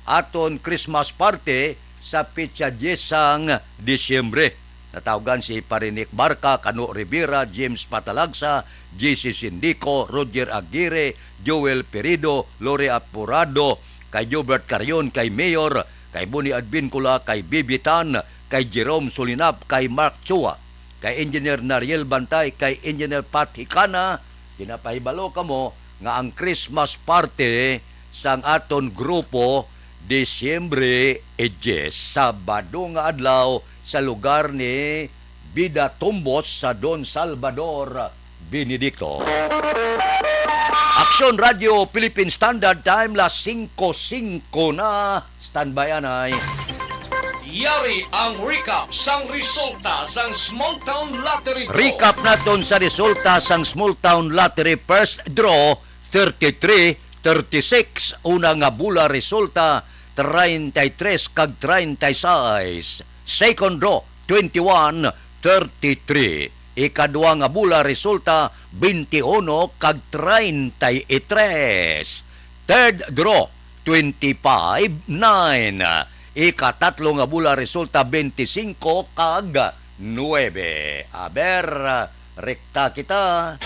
aton Christmas party sa pitsa 10 sang Disyembre. Natawgan si Parinik Barca, Cano Rivera, James Patalagsa, JC Sindico, Roger Aguirre, Joel Perido, Lore Apurado, kay Jobert Carion, kay Mayor, kay Boni Advincula, kay Bibitan, kay Jerome Solinap, kay Mark Chua, kay Engineer Nariel Bantay, kay Engineer Pat Hikana. Pinapahibalo kamo nga ang Christmas party sang aton grupo Disyembre 10, Sabado nga adlaw sa lugar ni Bida Tumbos sa Don Salvador Benedicto. Aksyon Radio Philippine Standard Time, las 5:05 na. Standby anay. Yari ang recap sang resulta sang Small Town Lottery Draw. Recap naton sa resulta sang Small Town Lottery First Draw 33-36. Una nga bula resulta 33 kag 36. Second draw 21-33. Ikadua nga bula resulta 21 kag 33. Third draw 25-9. Ikatatlo nga bula resulta 25 kag 9. Aber, rekta kita.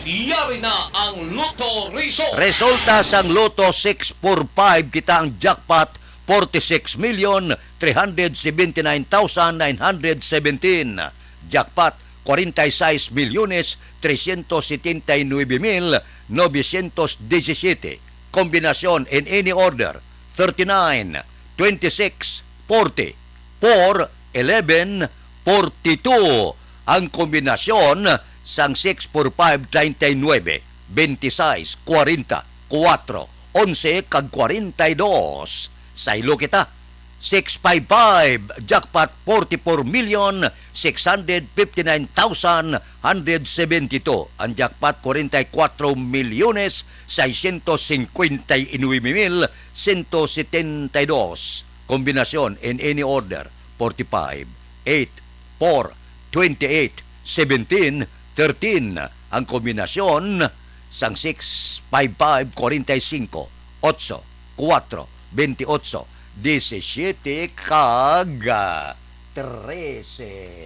Yari na ang Lotto Result. Resulta sang Lotto 645 kita ang jackpot 46,379,917. Jackpot 46,379,917. Kombinasyon in any order 39, 26, 40, 4, 11, 42. Ang kombinasyon sang 6, 4, 5, 39, 26, 40, 4, 11, kag 42. Sa ilo kita, 655, jackpot 44,659,172. Ang jackpot 44,659,172. Kombinasyon in any order, 45, 8, 4, 28, 17, 13. Ang kombinasyon sang 655, 45, 8, 4, 28, 17 kag 13.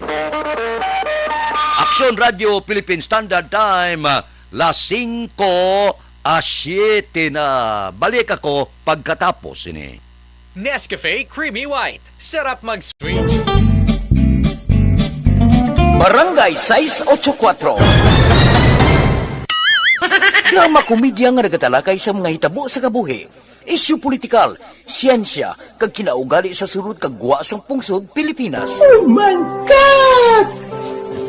Aksyon Radio Philippine Standard Time, las 5:07 na. Balik ako pagkatapos ini. Nescafe Creamy White. Sarap mag-switch. Barangay 684. Drama komedya nga nagatalakay sa mga hitabo sa kabuhi. Isyu politikal, siyensya, kag kinaugali sa sunod kag guwa sang pungsod Pilipinas. Oh my God!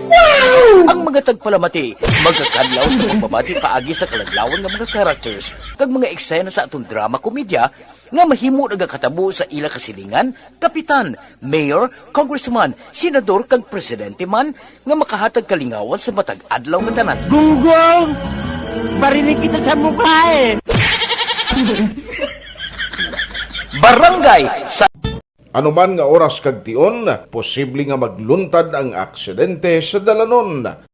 Wow! Ang mga tagpalamati, magkakadlaw sa pagbabati paagi sa kaladlawan ng mga characters kag mga eksena sa atong drama komedya nga mahimo nagakatabo sa ila kasilingan, kapitan, mayor, congressman, senador kag presidente man nga makahatag kalingawan sa matag adlaw nga tanan. Gunggong! Barinig kita sa mukha eh! Barangay sa Anuman nga oras kag tion, posible nga magluntad ang aksidente sa dalanon.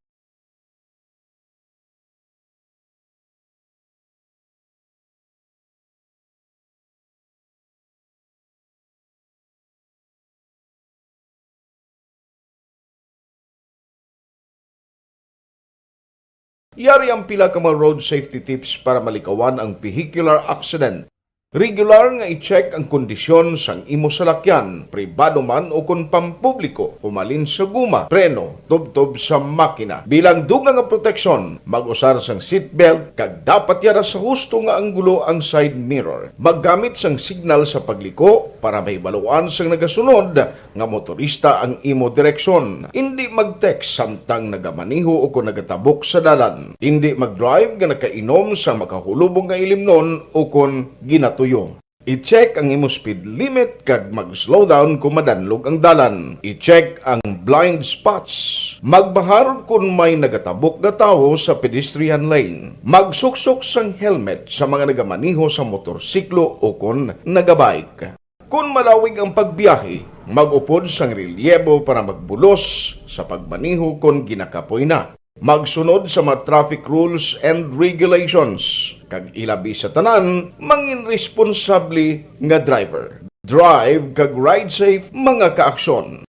Yari ang pila ka mga road safety tips para malikawan ang vehicular accident. Regular nga i-check ang kondisyon sang imo salakyan, pribado man o kun pampubliko, humalin sa guma, preno, tubtob sa makina. Bilang dugang nga proteksyon, mag-usar sang seatbelt, kag dapat yara sa husto nga anggulo ang side mirror. Maggamit sang signal sa pagliko para may baluan sang nagasunod nga motorista ang imo direksyon. Hindi mag-text samtang nagamaniho o kung nagatabok sa dalan. Hindi mag-drive nga nakainom sa makahulubong nga ilimnon o kung ginatuyo. I-check ang imo speed limit kag mag-slow down kung madanlog ang dalan. I-check ang blind spots. Magbahar kung may nagatabok na tao sa pedestrian lane. Magsuksok sang helmet sa mga nagamaniho sa motorsiklo o kung nagabike. Kung malawig ang pagbiyahe, mag-upod sang relyebo para magbulos sa pagmaniho kung ginakapoy na. Magsunod sa mga traffic rules and regulations. Kag ilabi sa tanan, mangin responsable nga driver. Drive kag ride safe mga kaaksyon.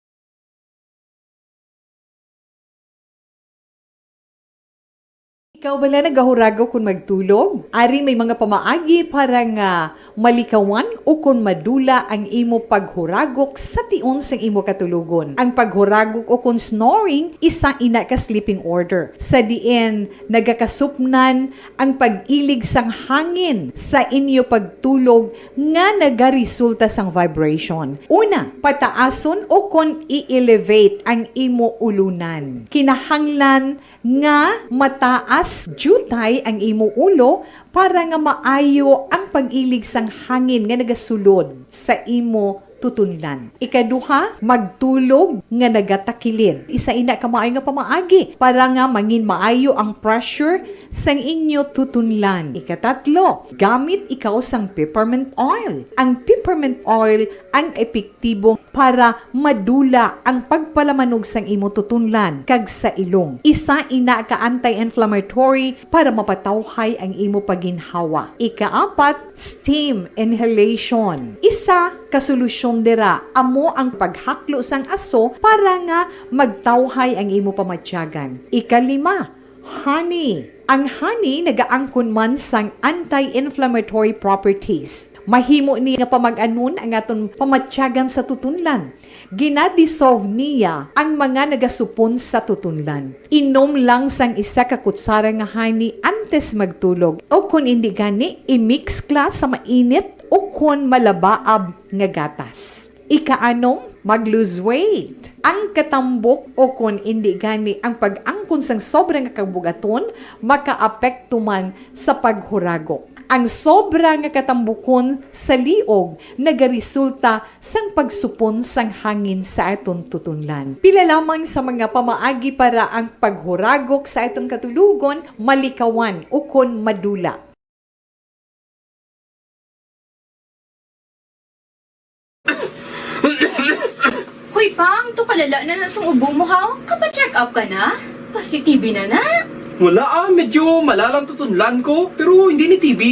Ikaw bala nagahuragaw kung magtulog? Ari may mga pamaagi para nga malikawan o kung madula ang imo paghuragok sa tion sang imo katulugon. Ang paghuragok o kung snoring, isa ina ka sleeping order. Sa diin, nagakasupnan ang pag-ilig sang hangin sa inyo pagtulog nga nagaresulta sang vibration. Una, pataason o kung i-elevate ang imo ulunan. Kinahanglan nga mataas mas jutay ang imo ulo para nga maayo ang pag-ilig sang hangin nga nagasulod sa imo tutunlan. Ikaduha, magtulog nga nagatakilid. Isa ina ka maayo nga pamaagi para nga mangin maayo ang pressure sang inyo tutunlan. Ikatatlo, gamit ikaw sang peppermint oil. Ang peppermint oil ang epektibo para madula ang pagpalamanog sang imo tutunlan kag sa ilong. Isa ina ka anti-inflammatory para mapatawhay ang imo paginhawa. Ikaapat, steam inhalation. Isa ka solusyon dira amo ang paghaklo sang aso para nga magtawhay ang imo pamatyagan. Ikalima, honey. Ang honey nagaangkon man sang anti-inflammatory properties. Mahimo ni nga pamag-anon ang aton pamatyagan sa tutunlan. Ginadissolve niya ang mga nagasupon sa tutunlan. Inom lang sang isa ka kutsara nga honey antes magtulog. O kung hindi gani, i-mix kla sa mainit o kung malabaab nga gatas. Ikaanong, mag-lose weight. Ang katambok o kung hindi gani ang pag-angkon sang sobrang kabugaton, makaapekto man sa paghuragok. Ang sobra nga katambukon sa liog nagaresulta sang pagsupon sang hangin sa aton tutunlan. Pila lamang sa mga pamaagi para ang paghuragok sa aton katulugon malikawan o kon madula. Hoy, Pang, to kalala na sa ubo mo, ha? Kapa-check up ka na? Positive na na? Wala medyo malalang tutunlan ko, pero hindi ni TB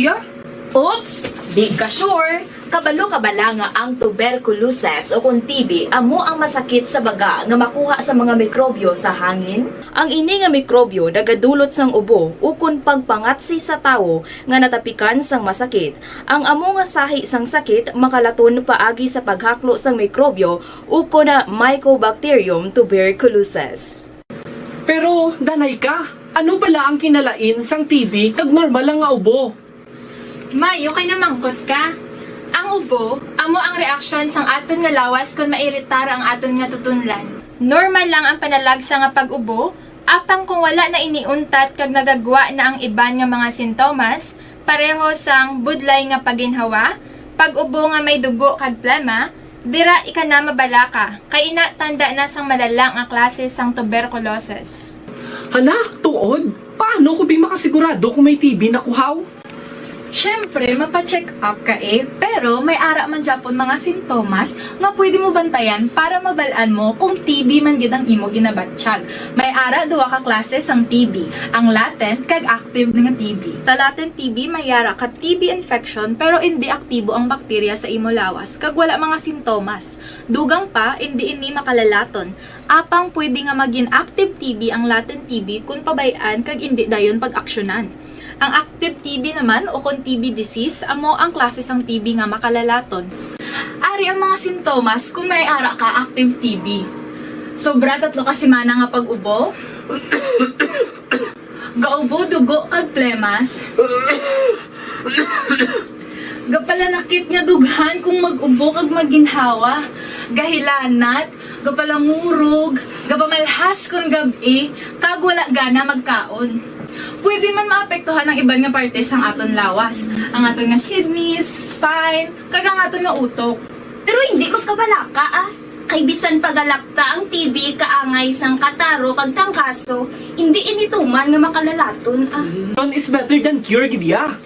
Oops! Di ka sure. Kabalo kabala nga ang tuberculosis o kung TB amo ang masakit sa baga nga makuha sa mga mikrobyo sa hangin. Ang ini nga mikrobyo nagadulot sang ubo o kung pagpangatsi sa tawo nga natapikan sang masakit. Ang amo nga sahi sang sakit makalaton paagi sa paghaklo sang mikrobyo o kung na Mycobacterium tuberculosis. Pero, danay ka, ano bala ang kinalain sang TB kag normal lang nga ubo? Mayo kay namangkot ka. Ang ubo, amo ang reaksyon sang aton nga lawas kung mairitar ang aton nga tutunlan. Normal lang ang panalagsa nga pag-ubo, apang kung wala na iniuntat kag nagagwa na ang iban nga mga sintomas, pareho sang budlay nga paginhawa, pag-ubo nga may dugo kag plema, dira ika na mabala ka, kay ina tanda na sang malala nga klase sang tuberculosis. Hala, tuod? Paano ko makasigurado kung may TB na kuhaw? Siyempre, mapacheck up ka pero may ara man Japon mga sintomas nga pwede mo bantayan para mabalaan mo kung TB man gid ang imo ginabatsyag. May ara duwa ka klase sang TB, ang latent kag active nga TB. Ta latent TB may ara ka TB infection pero hindi aktibo ang bakterya sa imo lawas kag wala mga sintomas. Dugang pa hindi ini makalalaton. Apang pwede nga maging active TB ang latent TB kung pabayaan kag hindi dayon pag-aksyonan. Ang active TB naman o kung TB disease, amo ang klase sang TB nga makalalaton. Ari ang mga sintomas kung may ara ka active TB. Sobra 3 ka semana nga pag-ubo, gaubo, dugo, kag plemas, gapalanakit nga dughan kung mag-ubo kag maginhawa, gahilanat, gapalangurog, gapamalhas kung gabi, kag wala gana magkaon. Pwede man maapektuhan ang iban nga parte sang aton lawas, ang aton nga kidneys, spine, kag ang aton nga utok. Pero hindi magkabalaka Kay bisan pagalakta ang TB kaangay sang kataro kag tangkaso, hindi inituman nga makalalaton None is better than cure, gidya.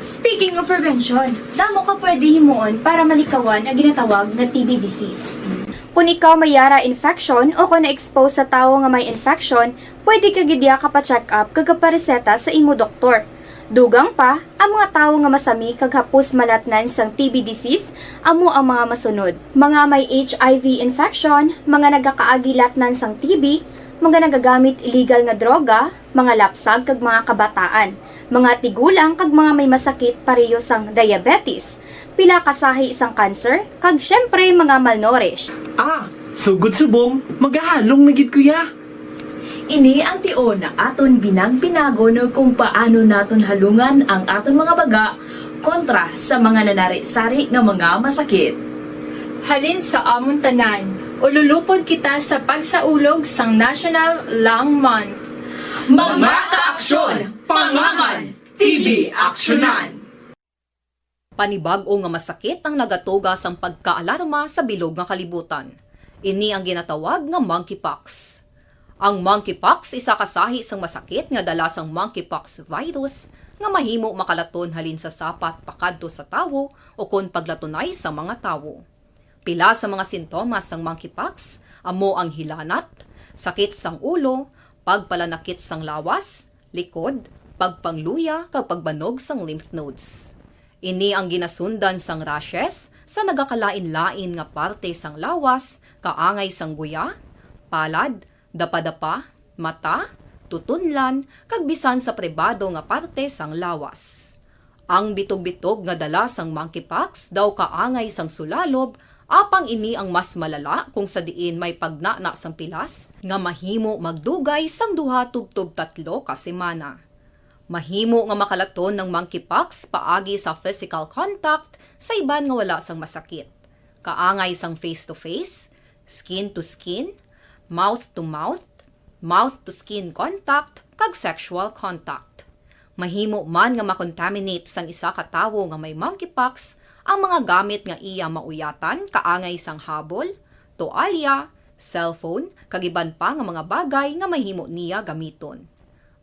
Speaking of prevention, damo ka pwede himuon para malikawan ang ginatawag na TB disease. Kung ikaw may yara infection o kung na-expose sa tao nga may infection, pwede ka gidya ka pa-check up kag pareseta sa imo doktor. Dugang pa, ang mga tao nga masami kag hapos malatnan sang TB disease, amo ang mga masunod. Mga may HIV infection, mga nagakaagilatnan sang TB, mga nagagamit illegal nga droga, mga lapsag kag mga kabataan, mga tigulang kag mga may masakit pareho sang diabetes, pila kasahi isang cancer, kag syempre mga malnourished. Sugod subong, magahalong nagid kuya. Ini ang tion na aton binag-binago no kung paano naton halungan ang aton mga baga kontra sa mga nanari-sari nga mga masakit. Halin sa amon tanan, ululupod kita sa pagsaulog sang National Lung Month. Mga kaaksyon, pangaman, TV aksyonan. Panibag-o nga masakit ang nagatuga sang pagkaalarma sa bilog nga kalibutan. Ini ang ginatawag nga monkeypox. Ang monkeypox isa kasahi sang masakit nga dala sang monkeypox virus nga mahimo makalaton halin sa sapat pakadto sa tawo o kon paglatunay sa mga tawo. Pila sa mga sintomas sang monkeypox amo ang hilanat, sakit sang ulo, pagpalanakit sang lawas, likod, pagpangluya kag pagbanog sang lymph nodes. Ini ang ginasundan sang rashes sa nagakalain-lain nga parte sang lawas, kaangay sang guya, palad, dapadapa, mata, tutunlan, kag bisan sa pribado nga parte sang lawas. Ang bitog-bitog nga dala sang monkeypox daw kaangay sang sulalob, apang ini ang mas malala kung sa diin may pagnana sang pilas nga mahimo magdugay sang 2-3 ka semana. Mahimo nga makalaton ng monkeypox paagi sa physical contact sa iban nga wala sang masakit. Kaangay sang face-to-face, skin-to-skin, mouth-to-mouth, mouth-to-skin contact, kag sexual contact. Mahimo man nga makontaminate sang isa ka tawo nga may monkeypox ang mga gamit nga iya mauyatan, kaangay sang habol, toalya, cellphone, kag iban pa nga mga bagay nga mahimo niya gamiton.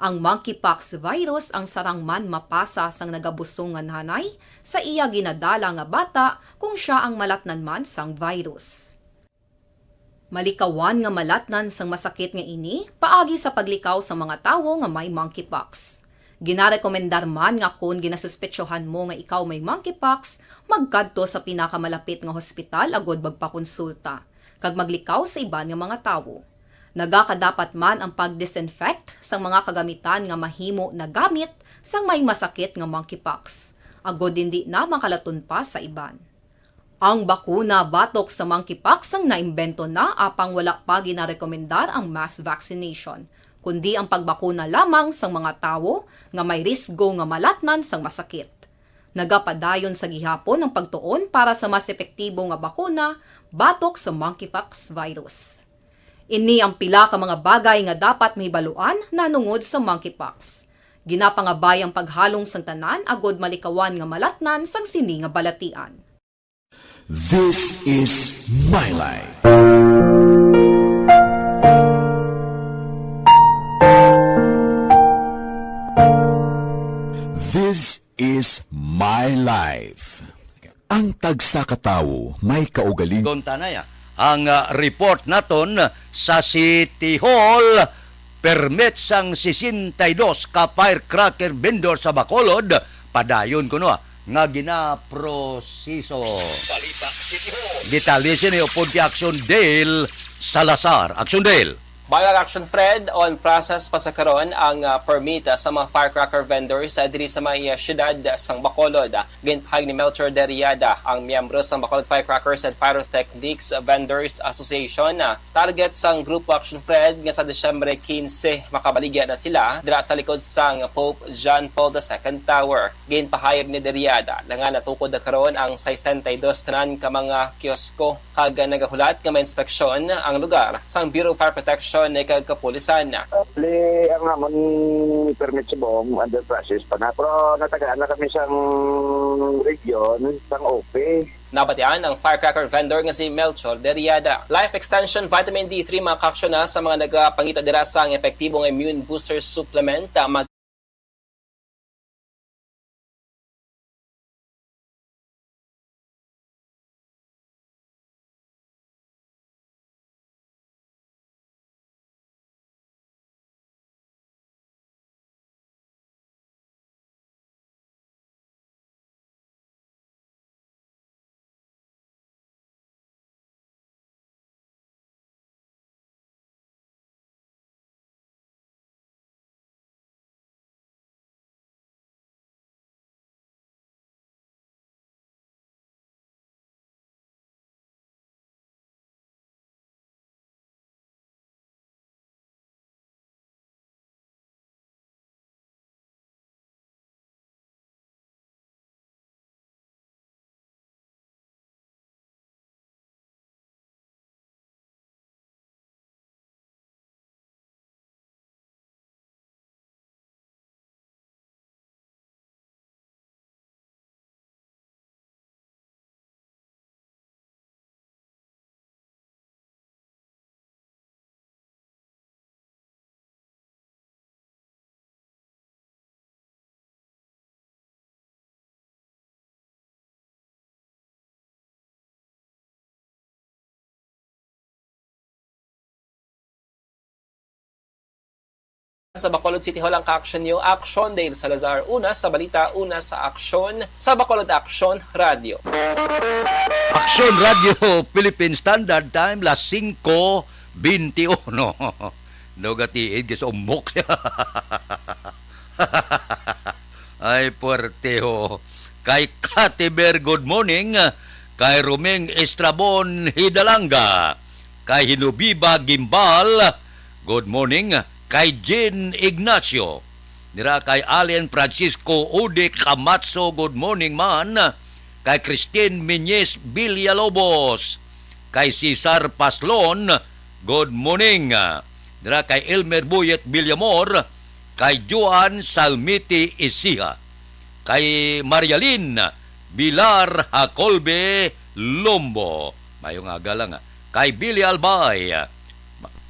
Ang monkeypox virus ang sarang man mapasa sang nagabusong nga nanay sa iya ginadala nga bata kung siya ang malatnan man sang virus. Malikawan nga malatnan sang masakit nga ini paagi sa paglikaw sa mga tawo nga may monkeypox. Ginarekomendar man nga kung ginasuspetsyohan mo nga ikaw may monkeypox, magkadto sa pinakamalapit nga hospital agod magpakonsulta, kag maglikaw sa iban nga mga tawo. Nagakadapat man ang pag-disinfect sa mga kagamitan nga mahimo na gamit sang may masakit nga monkeypox, agod hindi na makalaton pa sa iban. Ang bakuna batok sa monkeypox ang naimbento na apang wala pa ginarekomendar ang mass vaccination, kundi ang pagbakuna lamang sa mga tawo nga may risgo nga malatnan sang masakit. Nagapadayon sa gihapon ang pagtuon para sa mas epektibo nga bakuna batok sa monkeypox virus. Ini ang pila ka mga bagay nga dapat mahibaluan nanungod sa monkeypox. Ginapangabay ang paghalong sang tanan agod malikawan nga malatnan sang sini nga balatian. This is My Life. This is My Life. Ang tagsa ka tawo may kaugaling. Gontanaya, ang report naton sa City Hall, permit sang 62 ka firecracker vendor sa Bacolod, padayon kuno nga ginaproseso. Detalye ni upod ki Action Dale Salazar. Action Dale. Balag Action Fred, on process pa sa karon ang permit sa mga firecracker vendors diri sa may syudad sang Bacolod. Ginpahayag ni Melchor Deriada, ang miyembro sa Bacolod Firecrackers and Pyrotechnics Vendors Association. Target sang Grupo Action Fred nga sa Desyembre 15 makabaligya na sila dira sa likod sang Pope John Paul II Tower. Ginpahayag ni Deriada na nga natukod na karon ang 62 tanan ka mga kiosko kag nagahulat nga may inspeksyon ang lugar sang Bureau of Fire Protection ni kagkapulisan na. Ang amon permit sa buong under process pa na. Pero natagaan na kami sa region, sang OP. Nabatian ang firecracker vendor nga si Melchor Deriada. Life Extension Vitamin D3 makaksyon na sa mga nagapangita dira sa epektibong immune booster supplement Sa Bacolod City Hall ang ka-action niyo, Action Dale Salazar. Una sa balita, una sa aksyon. Sa Bacolod Action Radio. Action Radio Philippine Standard Time las 5:21. Nogatiid kasi umok siya. Ay puerteho. Kay Katiber, good morning. Kay Rumeng Estrabon Hidalanga. Kay Hinubiba Gimbal, good morning. Kay Jean Ignacio. Nira kay Allen Francisco Ude Camacho, good morning man. Kay Christine Miñez Villalobos. Kay Cesar Paslon, good morning. Nira kay Elmer Buyet Villamor. Kay Juan Salmiti Isiha. Kay Marialyn Bilar Hacolbe Lombo. Mayong aga lang. Kay Billy Albay.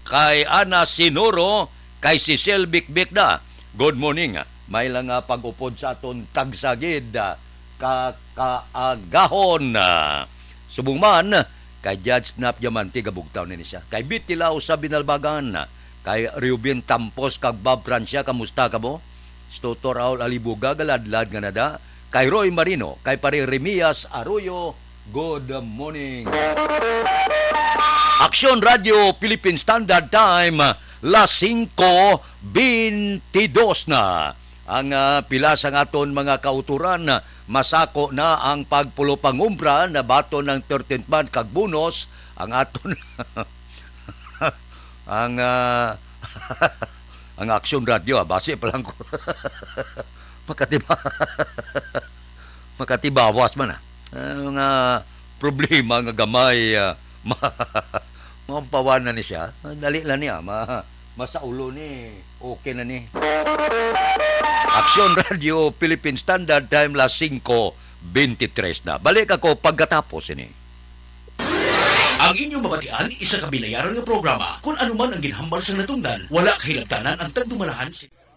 Kay Ana Sinoro. Kay Cecil Bikbik na. Good morning. May lang pag-upod sa aton tagsagid. Kaagahon. Subong man. Kay Judge Snap Diamante Gabugtaw na siya. Kay Bitilaw sa Binalbagan. Kay Ruben Tampos kag Bob Francia. Kamusta ka mo? Stotor Raul Alibuga, galadlad nga nada. Kay Roy Marino, kay Pare Remias Arroyo, good morning. Action Radio Philippine Standard Time, las 5:22 na. Ang pila sa aton mga kauturan, masako na ang pagpulopangumpra na bato ng 13th month kag bonus ang aton ang Action Radio, base pa lang ko. Makatibawas man mga problema nga gamay mapawanan ni siya. Dali lang niya, masaulo ni, okay na ni. Action Radio Philippine Standard Time las 5:23 na. Balik ako pagkatapos ini. Ang inyong mabatian, isa kabilayaran ng programa. Kung anuman ang ginhambal sa natungdan, wala kahilabtanan ang tagdumalahan.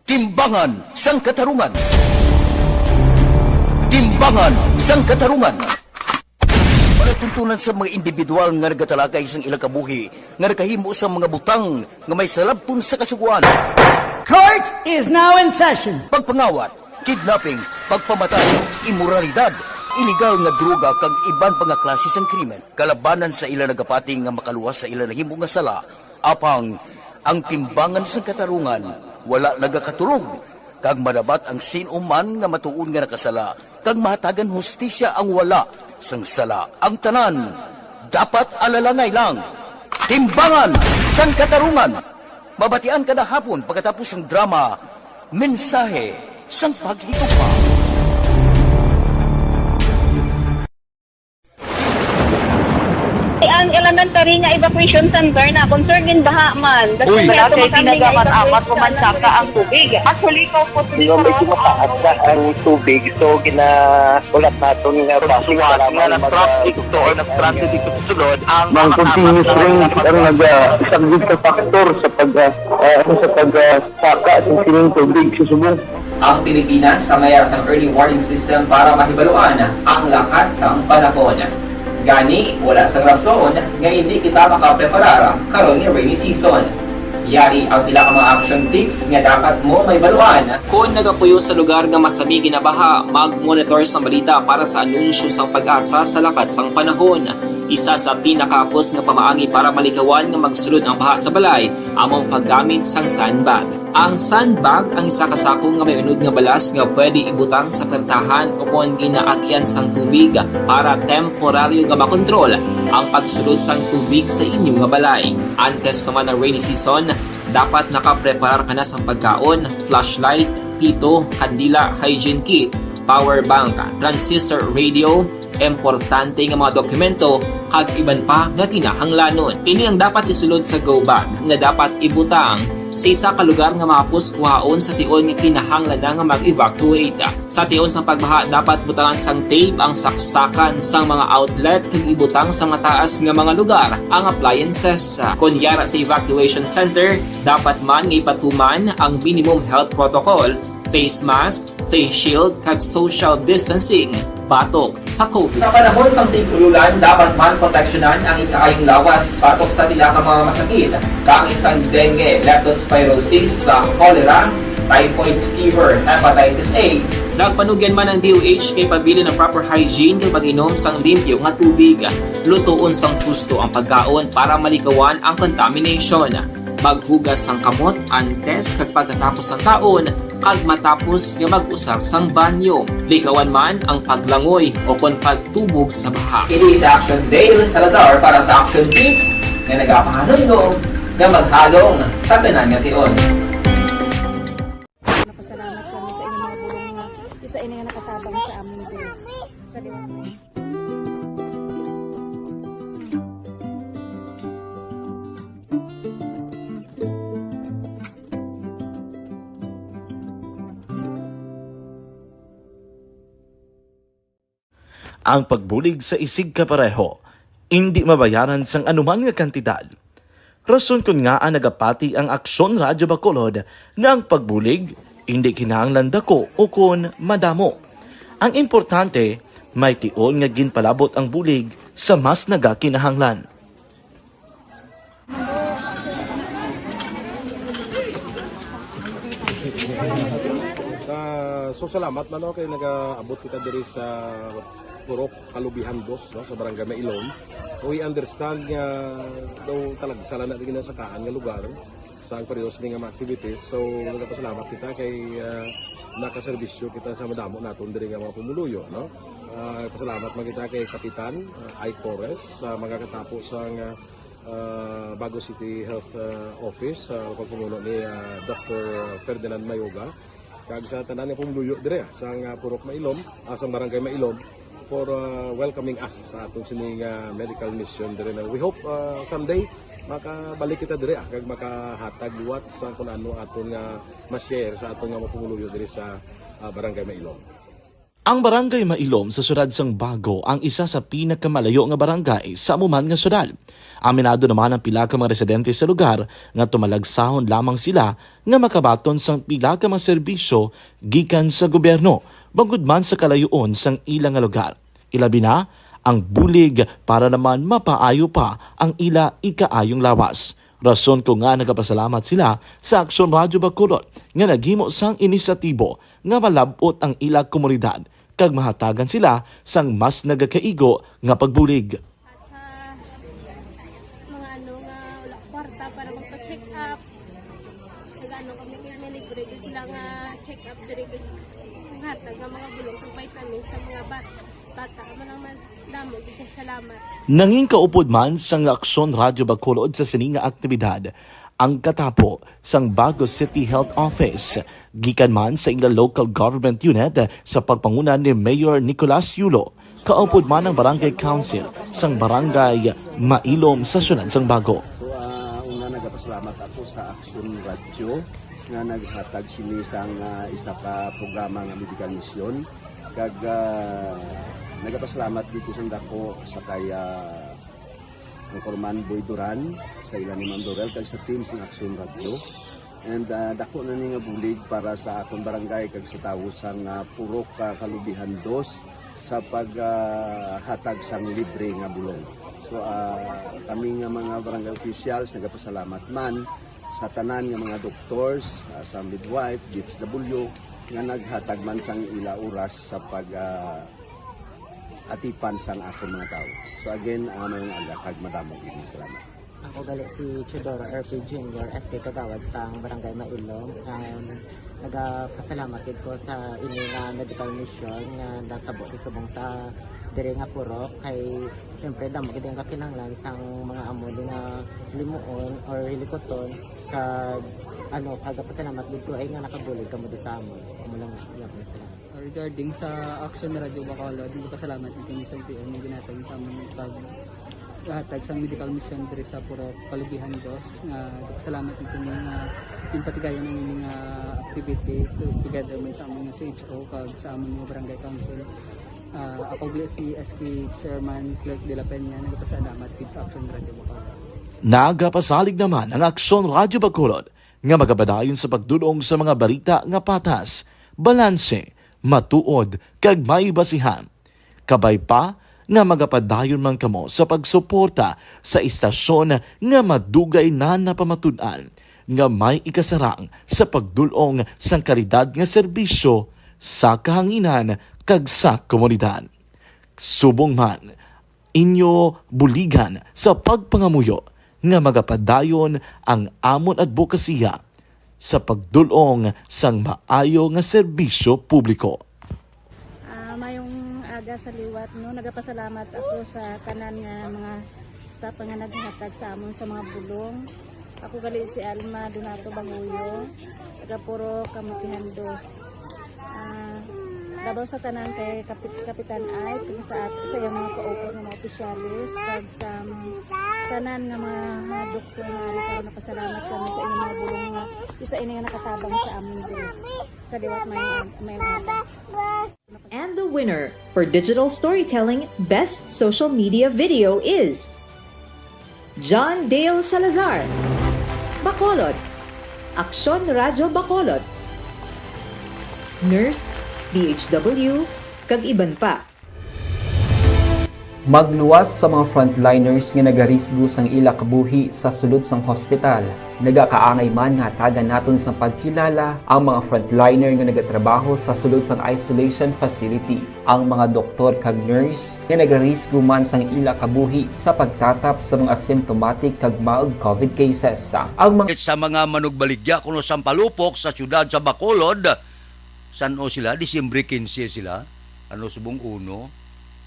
Timbangan sang katarungan. Timbangan sang katarungan. Panatuntunan sa mga individual nga nagatalakay sang ilang kabuhi, nga nakahimo sa mga butang nga may salabton sa kasuguan. Court is now in session. Pagpangawat, kidnapping, pagpamatay, immoralidad, illegal nga droga kag iban pa nga klase sang krimen, kalabanan sa ila nagapating nga makaluwas sa ila nahimo nga sala, apang ang timbangan sang katarungan wala nagakatulog, kag madabat ang sinuman nga matuon nga nakasala, kag mahatagan hustisya ang wala sang sala. Ang tanan dapat alalangay lang. Timbangan sang katarungan. Mabatian kada hapon pagkatapos ng drama, mensahe sang paghikupa. Ang elementary nga evacuation center na concern din baha man. Uy. Kaya pinagaman-amat pumansaka ang tubig. Actually, ko po Medyo mataas na ang tubig. So, ulat natin nga pasuwag nga ng traffic to or nag-traffic dito sa sulod. Ang continuous ring ang nag-isang sa factor sa pagsaka sa sining tubig sa subong. Ang Pilipinas sa mayroon sa early warning system para mahibaluan ang lakat sa panahon. Gani, wala sa rason nga hindi kita makapreparara karon ni rainy season. Yari ang pila ka mga action tips nga dapat mo may baluan. Kung nagapuyo sa lugar nga masabi ginabaha, mag-monitor sa balita para sa anunsyo sang pag-asa sa lakat sang panahon. Isa sa pinakapos nga pamaagi para malikawan nga magsulod ang baha sa balay, among paggamit sang sandbag. Ang sandbag ang isa ka sako nga may unod nga balas nga pwede ibutang sa pertahan o kung ginaagyan sang tubig para temporaryo nga makontrol ang pagsulod sang tubig sa inyong nga balay. Antes naman ng rainy season, dapat nakapreparar ka na sa pagkaon, flashlight, pito, kandila, hygiene kit, power bank, transistor radio, importante nga mga dokumento kag iban pa nga kinahanglanon. Ini ang dapat isulod sa go bag nga dapat ibutang sa isa ka lugar nga mapus kuhaon sa tion nga kinahanglan nga mag-evacuate. Sa tion sa pagbaha dapat butangan sang tape ang saksakan sang mga outlet kag ibutang sa mataas nga mga lugar ang appliances. Kunyara sa evacuation center, dapat man nga ipatuman ang minimum health protocol, face mask, face shield kag social distancing. batok sa COVID. Sa panahon sa tig-ululan, dapat man proteksyonan ang ikaayong lawas batok sa pila ka mga masakit, kang isang dengue, leptospirosis, cholera, typhoid fever, hepatitis A. Nagpanugyan man ang DOH kay pabili ng proper hygiene kay pag-inom sang limpyo nga tubig. Lutuon sang husto ang pagkaon para malikawan ang contamination. Maghugas sang kamot antes kag pagkatapos ang kaon kag matapos nga mag-usar sang banyo. Likawan man ang paglangoy o kon pagtubog sa baha. Kini sa Action Dale Salazar para sa Action Tips nga nagapahanundong nga maghalong sa tanan nga tion. Napasalamat kami sa inyong mga bulong nga isa ini nga nakatabang sa amin din. Sa Diwata. Ang pagbulig sa isig kapareho, hindi mabayaran sang anuman nga kantidad. Rason kun nga nagapati ang Aksyon Radyo Bacolod nga ang pagbulig, hindi kinahanglan dako o kun madamo. Ang importante, may tion nga ginpalabot ang bulig sa mas nagakinahanglan. So salamat man kay nagaabot kita diri sa Purok Kalubihan Dos, no, sa Barangay Mailom. We understand nga daw talaga sala na din sa kaan nga lugar sa periyos ni nga mga activities. So nagapasalamat kita kay nakaserbisyo kita sa madamo naton diri nga mga pumuluyo, no. Pasalamat man kita kay Kapitan I. Torres sa magkakatapos sang Bago City Health Office sa pagpumuno ni Dr. Ferdinand Mayoga kag sa tanan nga pumuluyo dire sa Purok Mailom, sa Barangay Mailom for welcoming us sa atong sining medical mission dire. We hope someday makabalik kita dire kag makahatag liwat sa kun ano aton nga ma-share sa atong nga mapumuluyo dire sa Barangay Mailom. Ang Barangay Mailom sa syudad sang Bago ang isa sa pinakamalayo nga barangay sa amuman nga syudad. Aminado naman ang pila ka mga residente sa lugar nga tumalagsahon lamang sila nga makabaton sang pila ka mga serbisyo gikan sa gobyerno bangod man sa kalayuon sang ilang nga lugar. Ilabi na ang bulig para naman mapaayo pa ang ila ikaayong lawas. Rason ko nga nagapasalamat sila sa Aksyon Radyo Bacolod nga naghimo sang inisyatibo nga malabot ang ila komunidad kag mahatagan sila sang mas nagakaigo nga pagbulig. Mga ano nga wala kwarta para magpa-check up. Nagano kami libre sila nga check up diri hatag nga mga bulong kag vitamins sa mga bata man damo kita salamat. Nanging kaupod man sang Aksyon Radyo Bacolod sa sininga aktibidad ang katapo sang Bago City Health Office gikan man sa ila local government unit sa pagpanguna ni Mayor Nicolas Yulo. Kaupod man ang Barangay Council sang Barangay Mailom sa syudad sang Bago. So una nagapasalamat ako sa Aksyon Radyo nga naghatag sini sang isa ka programa nga medical mission kag nagapasalamat dito sa dako sa kaya ang Corman Boy Duran sa ilan ni Ma'am Dorel kag sa team sa Aksyon Radyo. And dako na ni nga bulig para sa akong barangay kag sa tawo sang Purok Kalubihan Dos sa paghatag sang libre nga bulong. So kami nga mga barangay officials nagapasalamat man sa tanan nga mga doctors, sa midwife, DFW nga naghatag man sang ila oras sa atipan sang akong mga tao. So again, mayong aga kag madamo gid salamat. Ako gali si Chidoro RP Jr. SK Kagawad sa Barangay Mailom. Nagapasalamat ko sa ini nga medical mission nga natabo sa subong sa diri nga Purok kay syempre damo gid ang kakinahanglan sang mga amo nga limuon or hilikoton kag pagapasalamat dito ay nga nakabulig kamo sa amo. Amo lang yan sila. Regarding sa Aksyon Radyo Bacolod, pasalamat din sa LTO ng ginatag sa aming paghatag sa medical mission diri sa Purok Kalubihan Dos. Pasalamat dito nga impatigayan ng mga activity together man sa aming CHO kag sa aming mga barangay council. Ako si SK Chairman Clerk de la Peña nagpasalamat din sa Aksyon Radyo Bacolod. Nagapasalig naman ang Aksyon Radyo Bacolod nga magabadayon sa pagdulong sa mga balita nga patas, balanse, matuod kag may basihan. Kabay pa nga magapadayon man kamo sa pagsuporta sa istasyon nga madugay na napamatud-an nga may ikasarang sa pagdulong sang kalidad nga serbisyo sa kahanginan kag sa komunidad. Subong man, inyo buligan sa pagpangamuyo nga magapadayon ang amon advokasya sa pagdulong sang maayo nga serbisyo publiko. Mayong aga sa liwat, no, nagapasalamat ako sa tanan nga mga staff nga naghatag sa amon sa mga bulong. Ako gali si Alma Donato Banguyo, taga Puro Kamutihan 2. Labaw sa tanan kay Kapitan Ay, sa iyang mga kaupo ng mga opisyalis, kag sa tanan nga mga doktor nga rin karon napasalamat kami sa inyong mga bulong nga isa ini nga nakatabang sa amin din. Sa liwat may aga. And the winner for Digital Storytelling Best Social Media Video is John Dale Salazar, Bacolod, Aksyon Radyo Bacolod, Nurse, DHW, kag iban pa. Magluwas sa mga frontliners nga nagarisgo sang ila kabuhi sa sulod sang hospital. Nagakaangay man nga tagan naton sa pagkilala ang mga frontliner nga nagatrabaho sa sulod sang isolation facility. Ang mga doktor kag nurse nga nagarisgo man sang ila kabuhi sa pagtatap sa mga asymptomatic kag mild COVID cases. Ang mga sa mga manugbaligya kuno sa Palupok sa siyudad sa Bacolod, saan sila? Disyembre 15 sila. Subong 1.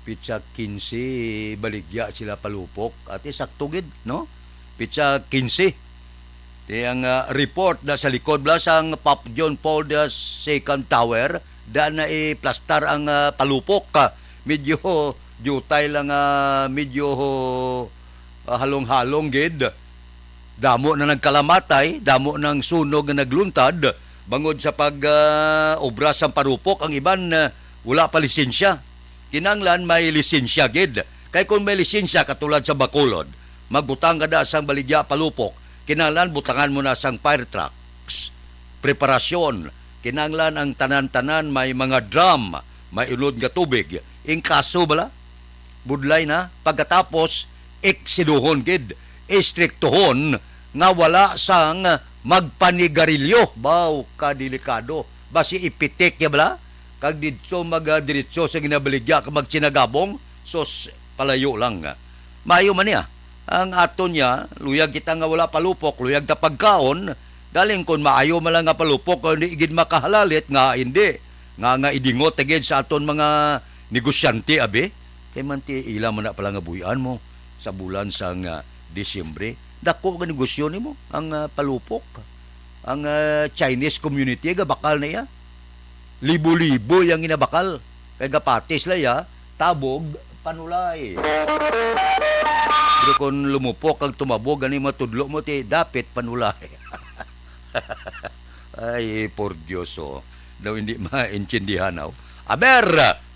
Pitsa 15 baligya sila Palupok at sakto gid, no? Pitsa 15. Ang report na sa likod bla sang Pop John Paul II Tower da na i-plastar ang Palupok. Medyo jutay lang, medyo halong-halong gid. Damo na nagkalamatay, damo ng sunog na nagluntad bangod sa pag-obra sa Palupok. Ang iban wala pa lisensya. Kinanglan may lisensya gid. Kay kung may lisensya katulad sa Bacolod, magbutang ka da sang baligya Palupok, kinanglan butangan mo na sang fire trucks. Preparasyon, kinanglan ang tanan-tanan may mga drum, may unod nga tubig. In kaso bala, budlay na, pagkatapos, eksiduhon gid, istriktuhon nga wala sang magpanigarilyo. Baw, kadelikado. Basi ipitik ya bala? Kag dito magdiretso sa ginabaligya kag magsinagabong, sos palayo lang. Mayo man niya. Ang aton niya, luyag kita nga wala Palupok, luyag ta pagkaon, galing kun maayo man lang nga Palupok, hindi igid makahalalit nga hindi. Nga idingot agad sa aton mga negosyante abe. Kay man ti ila man na pala nga buyan mo sa bulan sang Disyembre. Dako nga negosyo nimo ang Palupok. Ang Chinese community ga bakal na iya. Libo-libo yung inabakal. Kaya gapatis laya, tabog, panulay. Pero kung lumupok ang tumabog, ani matudlo mo, dapit panulay. Ay, por Diyos, daw hindi maintindihan. Aber,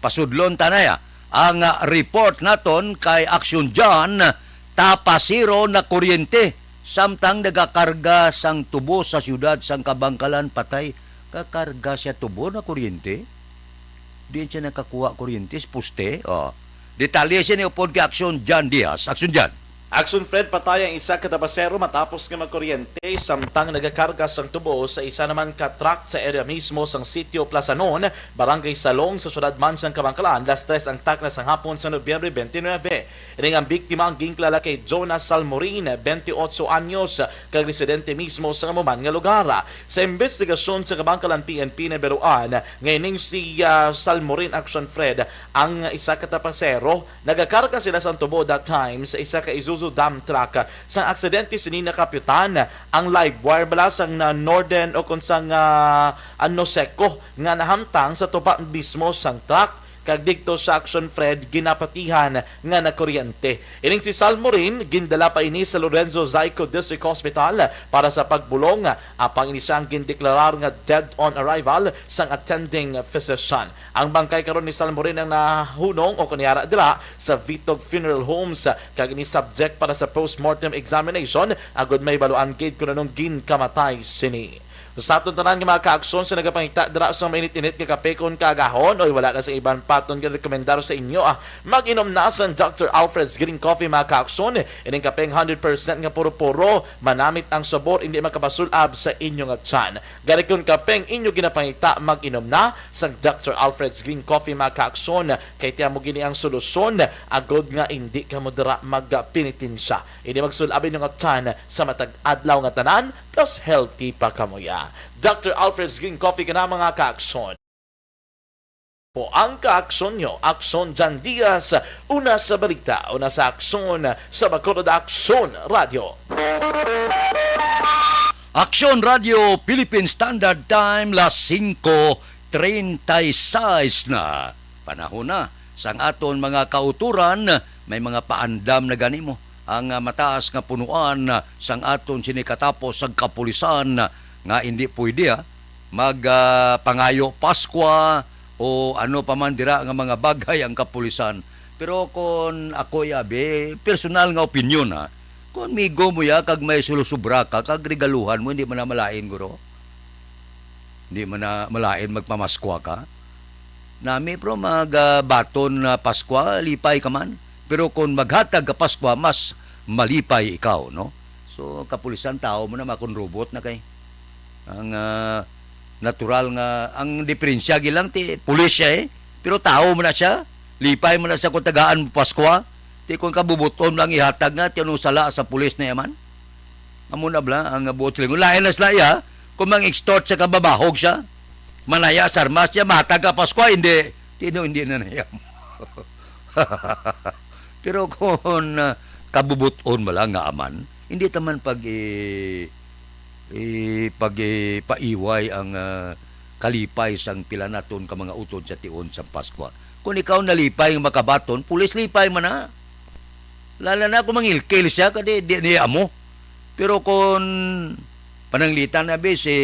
pasudlon tanaya. Ang report naton kay Aksyon John, tapasiro na kuryente. Samtang nagakarga sang tubo sa siyudad sang Kabangkalan, patay. Kakarga siya tubo na kuryente. Diyan siya nakakuha kuryente, puste. Detalye siya ni upod kay Aksyon John Diaz. Aksyon John. Aksyon Fred, patay ang isa katapasero matapos nga magkuryente samtang nagakarga sang tubo sa isa naman ka-truck sa area mismo sang sitio Plazanon, Barangay Salong sa syudad man sang Kabangkalan. Las 3 ang takna sang hapon sa Nobyembre 29. Ring ang biktima ang ginklala kay Jonas Salmorin, 28 anyos, kag residente mismo sa amuman nga lugar. Sa investigasyon sa Kabangkalan PNP na beruan, ngayon si Salmorin, Aksyon Fred, ang isa katapasero, nagakarga sila sang tubo that time sa isa ka Isuzu dump truck. Sang aksidente sinina kapitan ang live wire bala sang northern o kung sang Seko nga nahamtang sa tupa mismo sang truck. Kag dikto sa Aksyon Fred, ginapatihan nga na kuryente. Ining si Salmorin, gindala pa ini sa Lorenzo Zaico District Hospital para sa pagbulong. Apang ini siyang gindeklarar nga dead on arrival sang attending physician. Ang bangkay karon ni Salmorin ang nahunong o kunyara dira sa Vitog Funeral Homes. Kag ini subject para sa post-mortem examination. Agod may baluan gid kung anong ginkamatay sini. Sa aton tanan nga mga kaaksyon sa nagapangita dira sa mainit-init nga kape kon kagahon oy wala na sa iban paton nga rekomendar sa inyo mag-inom na sa Dr. Alfred's Green Coffee mga kaaksyon. Ining kapeng 100% nga puro-puro manamit ang sabor hindi makapasulab sa inyo nga tiyan. Gani kun kapeng inyo ginapangita mag-inom na sa Dr. Alfred's Green Coffee mga kaaksyon kay tiya mo gini ang solusyon agod nga hindi ka mo dira magpinitin siya. Hindi magsulabin yung tiyan sa matag adlaw nga tanan plus healthy pa kamuya. Dr. Alfred's Green Coffee ka na mga kaaksyon. Po ang kaaksyon nyo, Aksyon Jan Diaz, una sa balita, una sa aksyon sa Bacolod Aksyon Radio. Aksyon Radio Philippine Standard Time las 5:36 na. Panahon na sang aton mga kauturan may mga paandam na ganimo. Ang mataas nga punuan sang aton sinikatapos sa kapulisan nga hindi pwede magpangayo Paskwa o ano pa man dira nga mga bagay ang kapulisan. Pero kung ako yabe, personal nga opinion kung migo mo kag may sulusubra ka, kag regaluhan mo, hindi mo na malain guro. Hindi mo na malain magpamaskwa ka. Nami pero magbaton na Paskwa, lipay ka man. Pero kung maghatag ka Paskwa, mas malipay ikaw, no? So, kapulisan tao mo na makon robot na kay. Ang natural nga, ang diferensya gilang pulis siya pero tao mo na siya. Lipay mo na siya kung tagaan mo Paskwa. Kung kabubuton lang ihatag nga, tinong sala sa pulis na yaman. Amo na bla, ang buot sila. Lain na sila kung mang-extort sa kababahog siya. Manaya, sarmas siya, matag ka Paskwa, hindi. Hindi na nayam. Pero kung kabubuton mo lang nga aman, hindi taman paiway ang kalipay sang pila naton ka mga utod sa tion sa Paskwa. Kung ikaw nalipay ang makabaton, pulis lipay man na. Lala na kung mangilkil siya, kasi di niya mo. Pero kung pananglitan na si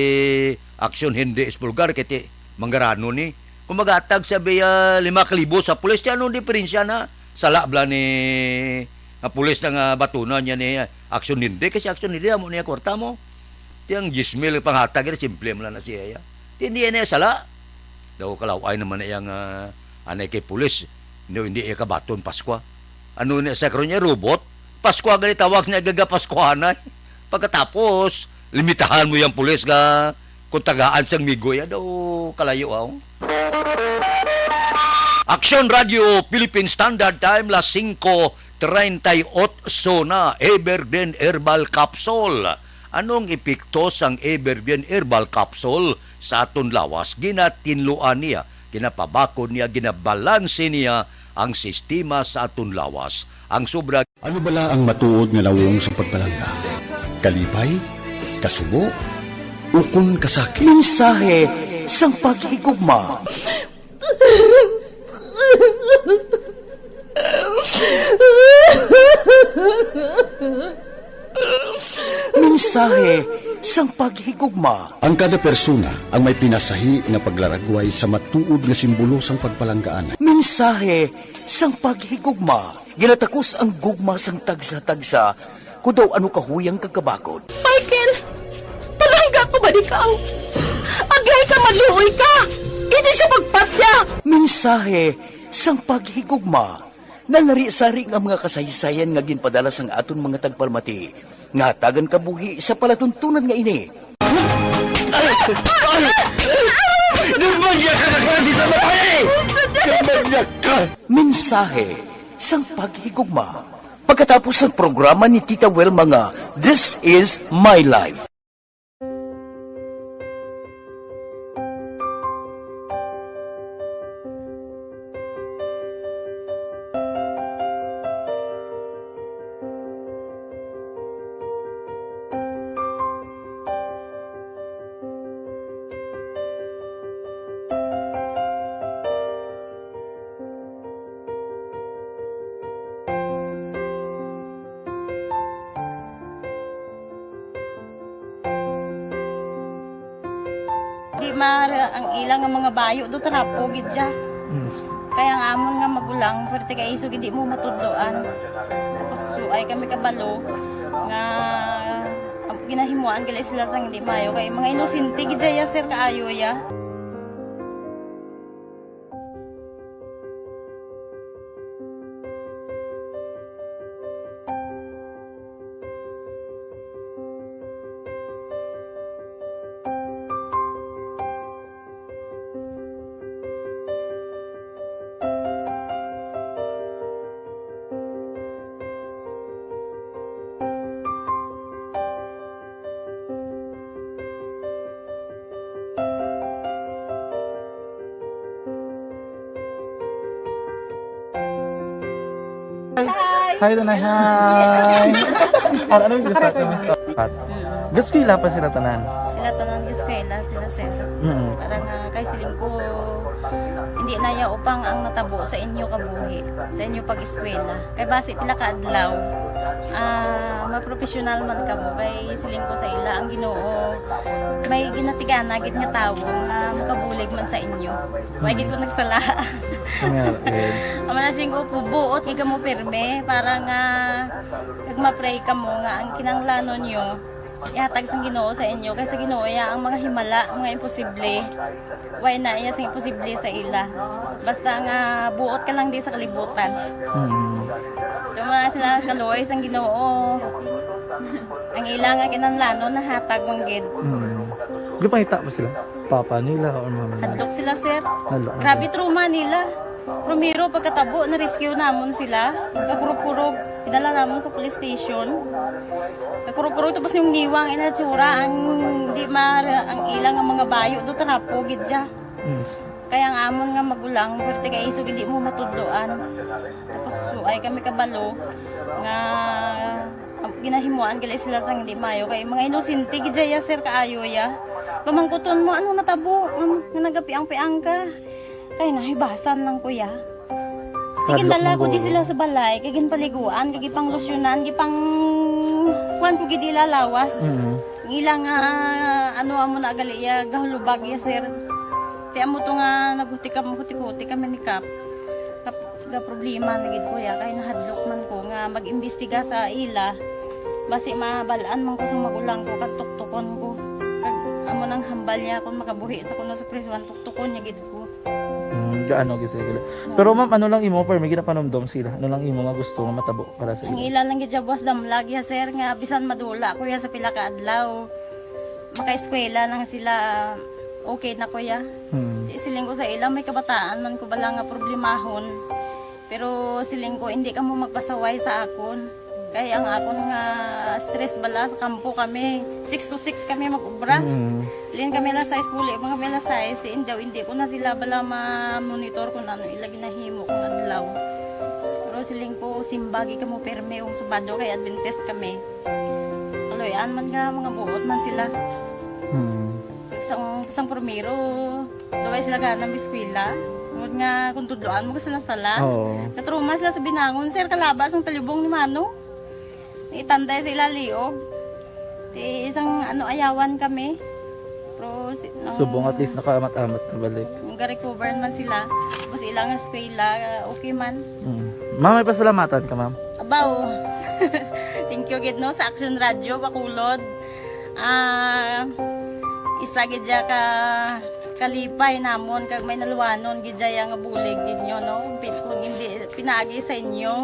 aksyon hindi espulgar, kaya manggarano ni. Kung mag-atag sabi 5,000 sa pulis, anong diferensya na? Salabla ni pulis na batunan niya ni aksyon hindi. Kasi aksyon hindi, amo niya kwarta mo. Tiyang 10,000 panghatag, simple mo lang na siya. Hindi niya sala. Daw kalaway naman na yung anay kay pulis. Hindi iya kabaton Paskwa. Ano niya sa karon niya, robot? Paskwa gali tawag niya gagapaskwahan. Pagkatapos, limitahan mo yung pulis ga kung tagaan sang migoy. Daw kalayo Aksyon Radio Philippine Standard Time las 5:38 na Evergreen Herbal Capsule. Anong epekto sang Evergreen Herbal Capsule sa aton lawas? Ginatinluan niya, ginapabakon niya, ginabalanse niya ang sistema sa aton lawas. Ang sobra... Ano bala ang matuod nga lawong sa pagpalangga? Kalipay? Kasubo? Ukon kasakit? Mensahe sang paghigugma. Mensahe sang paghigugma. Ang kada persona ang may pinasahi nga paglaragway sa matuod nga simbolo sang pagpalanggaan. Mensahe sang paghigugma. Ginatakos ang gugma sang tagsa-tagsa kung daw ano kahuyang kagkabakod. Michael! Palangga ko ba ikaw? Agay ka, maluoy ka! Hindi siya magpatya! Mensahe sang paghigugma. Nalari-sari ang mga kasaysayan nga ginpadala sang aton mga tagpalmati. Nga tagan kabuhi sa palatuntunan nga ini. Dumagya ka na klase sa babae! Dumagya ka! Mensahe sang paghigugma. Pagkatapos ng programa ni Tita Welma nga, This is My Life. Di ang ilang nga mga bayo do trapo gid siya. Kaya nga amon nga magulang pero kay isog hindi mo matudloan. Tapos ay kami kabalo nga ginahimuan gali sila sang hindi mayo kay mga inosente gidya sir kaayo ya. Hi, Tanay. Hi. Ano yung gusto natin? Gusto pila pa sila tanan? Sila tanan eskwela, sila sir. Parang kay siling ko hindi na ya upang ang natabo sa inyo kabuhi, sa inyo pag-eskwela. Kay base pila ka adlaw. Maprofessional man ka mo kay siling ko sa ila ang Ginoo. May ginatigana gid nga tawo nga makabulig man sa inyo. Way gid ko nagsala. Amanasing ko pubuot nga mo pirme para nga kag ma-pray ka mo nga ang kinanglanon nyo ihatag sang Ginoo sa inyo kay sa Ginoo ya ang mga himala, mga imposible. Way na iya sang imposible sa ila. Basta nga buot ka lang di sa kalibutan. Tuma sila kaluoy sang Ginoo. Ang ila nga kinanglanon nahatag mong gid. Gipangita ba sila? Papa nila o mama nila? Hadlok sila sir. Hadlok. Grabe trauma nila. Primero pagkatabo na-rescue namon sila. Kakurog-kurog, pinala namon sa police station. Kakurog-kurog tapos yung giwang inatsura ang di ang ilang nga mga bayo do tarapo gidya. Kaya ang amon nga magulang perti kay isog hindi mo matudloan. Tapos ay kami kabalo nga ginahimuan gali sila sang hindi mayo kay mga inosente gidya sir kaayo ya. Pamangkuton mo ano natabo nga nagapiang-piang ka. Kaya nahibasan lang kuya. Kagindala ko di sila sa balay, kagin paliguan, kagi pang losyunan, kagi pang kuan ko gidi lalawas. Ilang ano amo na gali ya gahulubag ya sir. Kaya mo to nga naguti kami ni Kap. Ga problema na gid kuya kay nahadlok man ko nga mag-imbestiga sa ila. Basi mabalaan man ko sa magulang ko kag tuktukon ko. Kag amo nang hambal niya kung makabuhi sa kuno sa prison tuktukon niya gid ko. Gaano gid sila. Pero ma'am, ano lang imo per may ginapanomdom sila? Ano lang imo nga gusto nga matabo para sa ang ila? ila lang gid buwas damlag ya sir nga bisan madula kuya sa pila ka adlaw. Maka-eskwela lang sila okay na kuya. Siling ko sa ila may kabataan man ko bala nga problemahon. Pero siling ko hindi ka mo magpasaway sa akon. Kaya ang akon nga stress bala sa kampo kami. 6 to 6 kami mag-ubra. Lin kami la size puli, mga kami la size. Hindi ko na sila bala ma-monitor kung ano ila ginahimo kung adlaw. Pero siling ko simbagi ka mo perme yung subado kay Adventist kami. Kaloyan man nga mga buot man sila. Isang primero, daway sila ka ng biskwila. Ngod nga kung tudloan mo sila sala. Katruma sila sa binangon, sir kalabas ang talibong ni Mano. Itanday sa ila liog. Di isang ayawan kami. Pero Subong at least nakaamat-amat na balik. Ga-recover man sila. Tapos ilang eskwela, okay man. Ma'am, may pasalamatan ka ma'am? Abaw. Thank you gid no sa Action Radio Bacolod. Isa gid ka kalipay namon kag may naluwanon gid nga bulig gid nyo no. Kung hindi pinaagi sa inyo.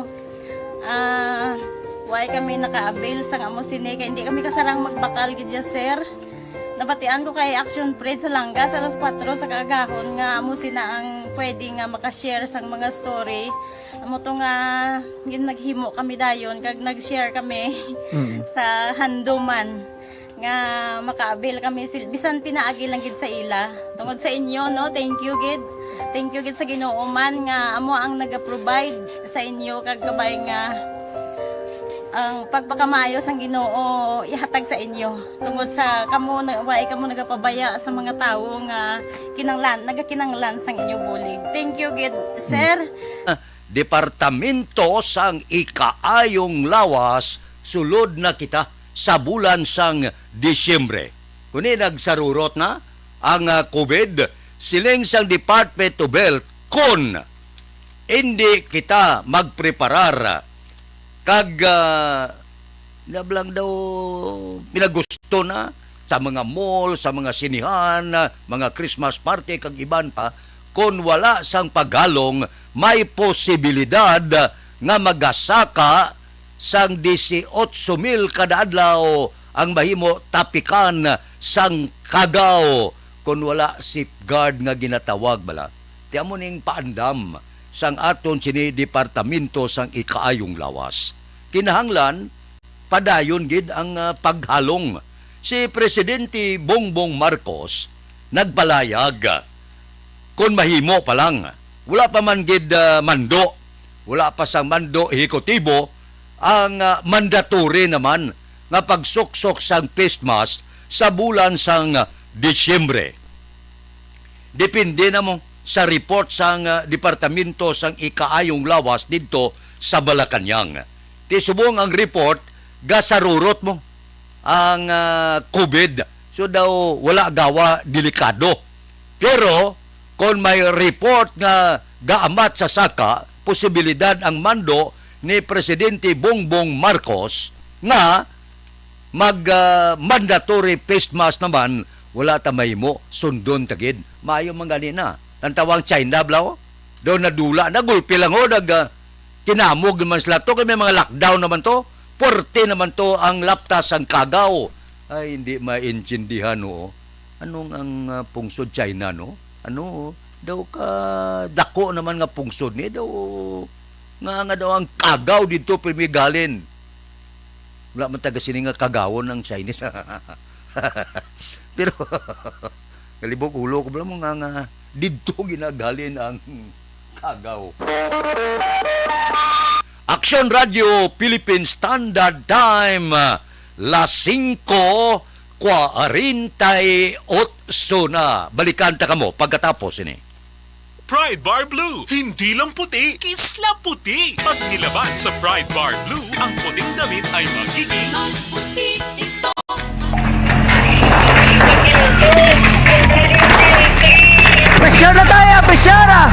Why kami naka-avail sa amo sine kay hindi kami kasarang magbakal gid sir. Nabatian ko kay Action Fred sa Langga sa alas 4 sa kaagahon nga amo sina ang pwede nga maka-share sang mga story. Amo to nga gin naghimo kami dayon kag nag-share kami sa handuman nga maka-avail kami bisan pinaagi lang gid sa ila. Tungod sa inyo no, thank you gid. Thank you gid sa Ginoo man nga amo ang naga-provide sa inyo kag gabay nga ang pagpakamayo sang Ginoo ihatag sa inyo tungod sa kamo nagapabaya sa mga tawo nga nagakinanglan sang inyo bulig. Thank you gid sir. Departamento sang ikaayong lawas sulod na kita sa bulan sang Disyembre. Kuni nagsarurot na ang COVID siling sang Department of Health kun hindi kita magpreparar kag Nablang daw pinagusto na sa mga mall, sa mga sinihan, mga Christmas party kag iban pa, kung wala sang paghalong, may posibilidad nga magasaka sang 18,000 kada adlaw ang mahimo tapikan sang kagaw kung wala safeguard nga ginatawag bala. Tiyan mo ning paandam sang aton sini departamento sang ikaayong lawas. Kinahanglan padayon gid ang paghalong. Si Presidente Bongbong Marcos nagpalayag kung mahimo pa lang. Wala pa man gid mando. Wala pa sang mando ehekutibo ang mandatory naman nga pagsuksok sang face mask sa bulan sang Disyembre. Depende na mo sa report sang departamento sang ikaayong lawas dito sa Malacañang. Ti subong ang report gasarurot mo ang COVID. So daw wala gawa delikado. Pero kung may report nga gaamat sa saka, posibilidad ang mando ni Presidente Bongbong Marcos nga mandatory face mask naman, wala tamay mo, sundon tagid. Maayo mga na. Ang tawang China blaw, daw nadula, nagulpi lang o, kinamog naman sila to, kaya may mga lockdown naman to, porte naman to ang laptas ang kagaw. Ay, hindi maintindihan, no? Anong ang pungsod China, no? Ano, daw ka dako naman nga pungsod ni, daw nga daw ang kagaw dito pimigalin. Wala man taga sini nga kagawon ng Chinese. Pero, kalibog ulo ko bala mo nga dito ginagalin ang kagaw. Action Radio Philippine Standard Time, las 5:48 na. Balikan ta kamo pagkatapos ini. Pride Bar Blue, hindi lang puti, kisla puti. Pag nilaban sa Pride Bar Blue, ang puting damit ay magiging mas puti ito. Pressure na tayo! Pressure na!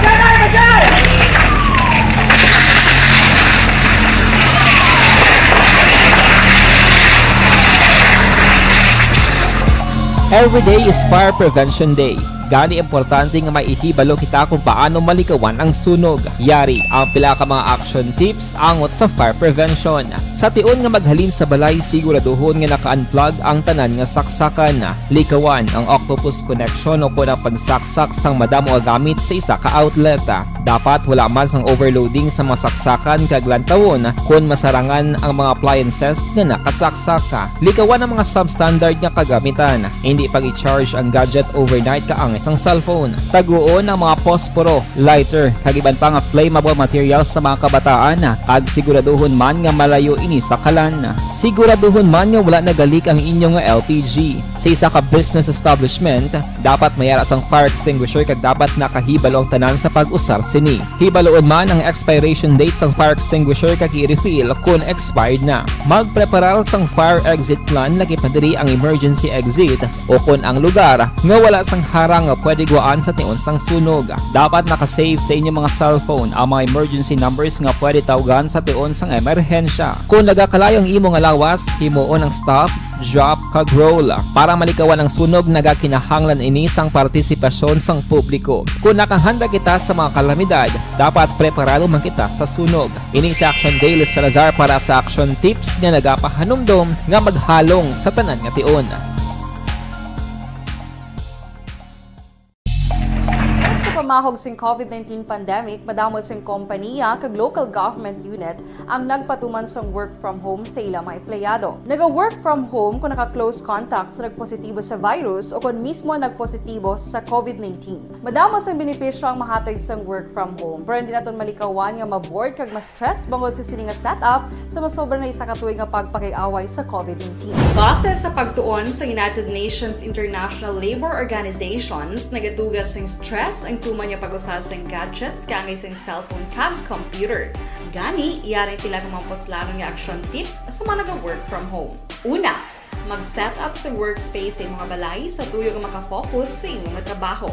Every day is Fire Prevention Day. Gani importante nga maihibalo kita kung paano malikawan ang sunog. Yari ang pila ka mga action tips angot sa fire prevention. Sa tion nga maghalin sa balay, siguraduhon nga naka-unplug ang tanan nga saksakan. Likawan ang octopus connection o kung ang pagsaksak sang madamo nga gamit sa isa ka outlet. Dapat wala man sang overloading sa mga saksakan kag lantawon kung masarangan ang mga appliances nga nakasaksaka. Likawan ang mga substandard nga kagamitan. Hindi pag i-charge ang gadget overnight kaang isang cellphone. Taguon ang mga posporo, lighter, kag iban pa nga flammable materials sa mga kabataan. Kag siguraduhon man nga malayo ini sa kalan. Siguraduhon man nga wala nagalik ang inyong LPG. Sa isa ka business establishment, dapat mayara sang fire extinguisher kag dapat nakahibalo ang tanan sa pag-usar sini. Hibaloon man ang expiration date sang fire extinguisher kag i-refill kung expired na. Magpreparar sang fire exit plan laki padiri ang emergency exit o kung ang lugar nga wala sang harang nga pwede guwaan sa tion sang sunog. Dapat nakasave sa inyong mga cellphone ang mga emergency numbers nga pwede tawagan sa tion sang emerhensya. Kung nagakalayo ang imo nga lawas, himuon ang stop, drop, kag roll. Para malikawan ang sunog, nagakinahanglan ini sang partisipasyon sang publiko. Kung nakahanda kita sa mga kalamidad, dapat preparado man kita sa sunog. Ini sa Action Daily Salazar para sa action tips nga nagapahanumdom nga maghalong sa tanan nga tion. Pamahog sing COVID-19 pandemic, madamo sing kompanya kag local government unit ang nagpatuman sang work from home sa ilang mga empleyado. Naga-work from home kung naka-close contact sa nagpositibo sa virus o kung mismo nagpositibo sa COVID-19. Madamo sang benepisyo ang mahatag sang work from home, pero hindi naton malikawan nga maboard kag ma-stress bangod sa sini nga setup sa masobra na isa ka tuig nga pagpakiaway sa COVID-19. Base sa pagtuon sa United Nations International Labor Organizations, nagatugas sing stress ang tuman niya pag-usar sa gadgets kangay sa cellphone kag computer. Gani, iyarin tila kung maposlano nga action tips sa mga nag-work from home. Una, mag-set up sa workspace sa mga balay sa tuyo nga makafocus sa imong trabaho.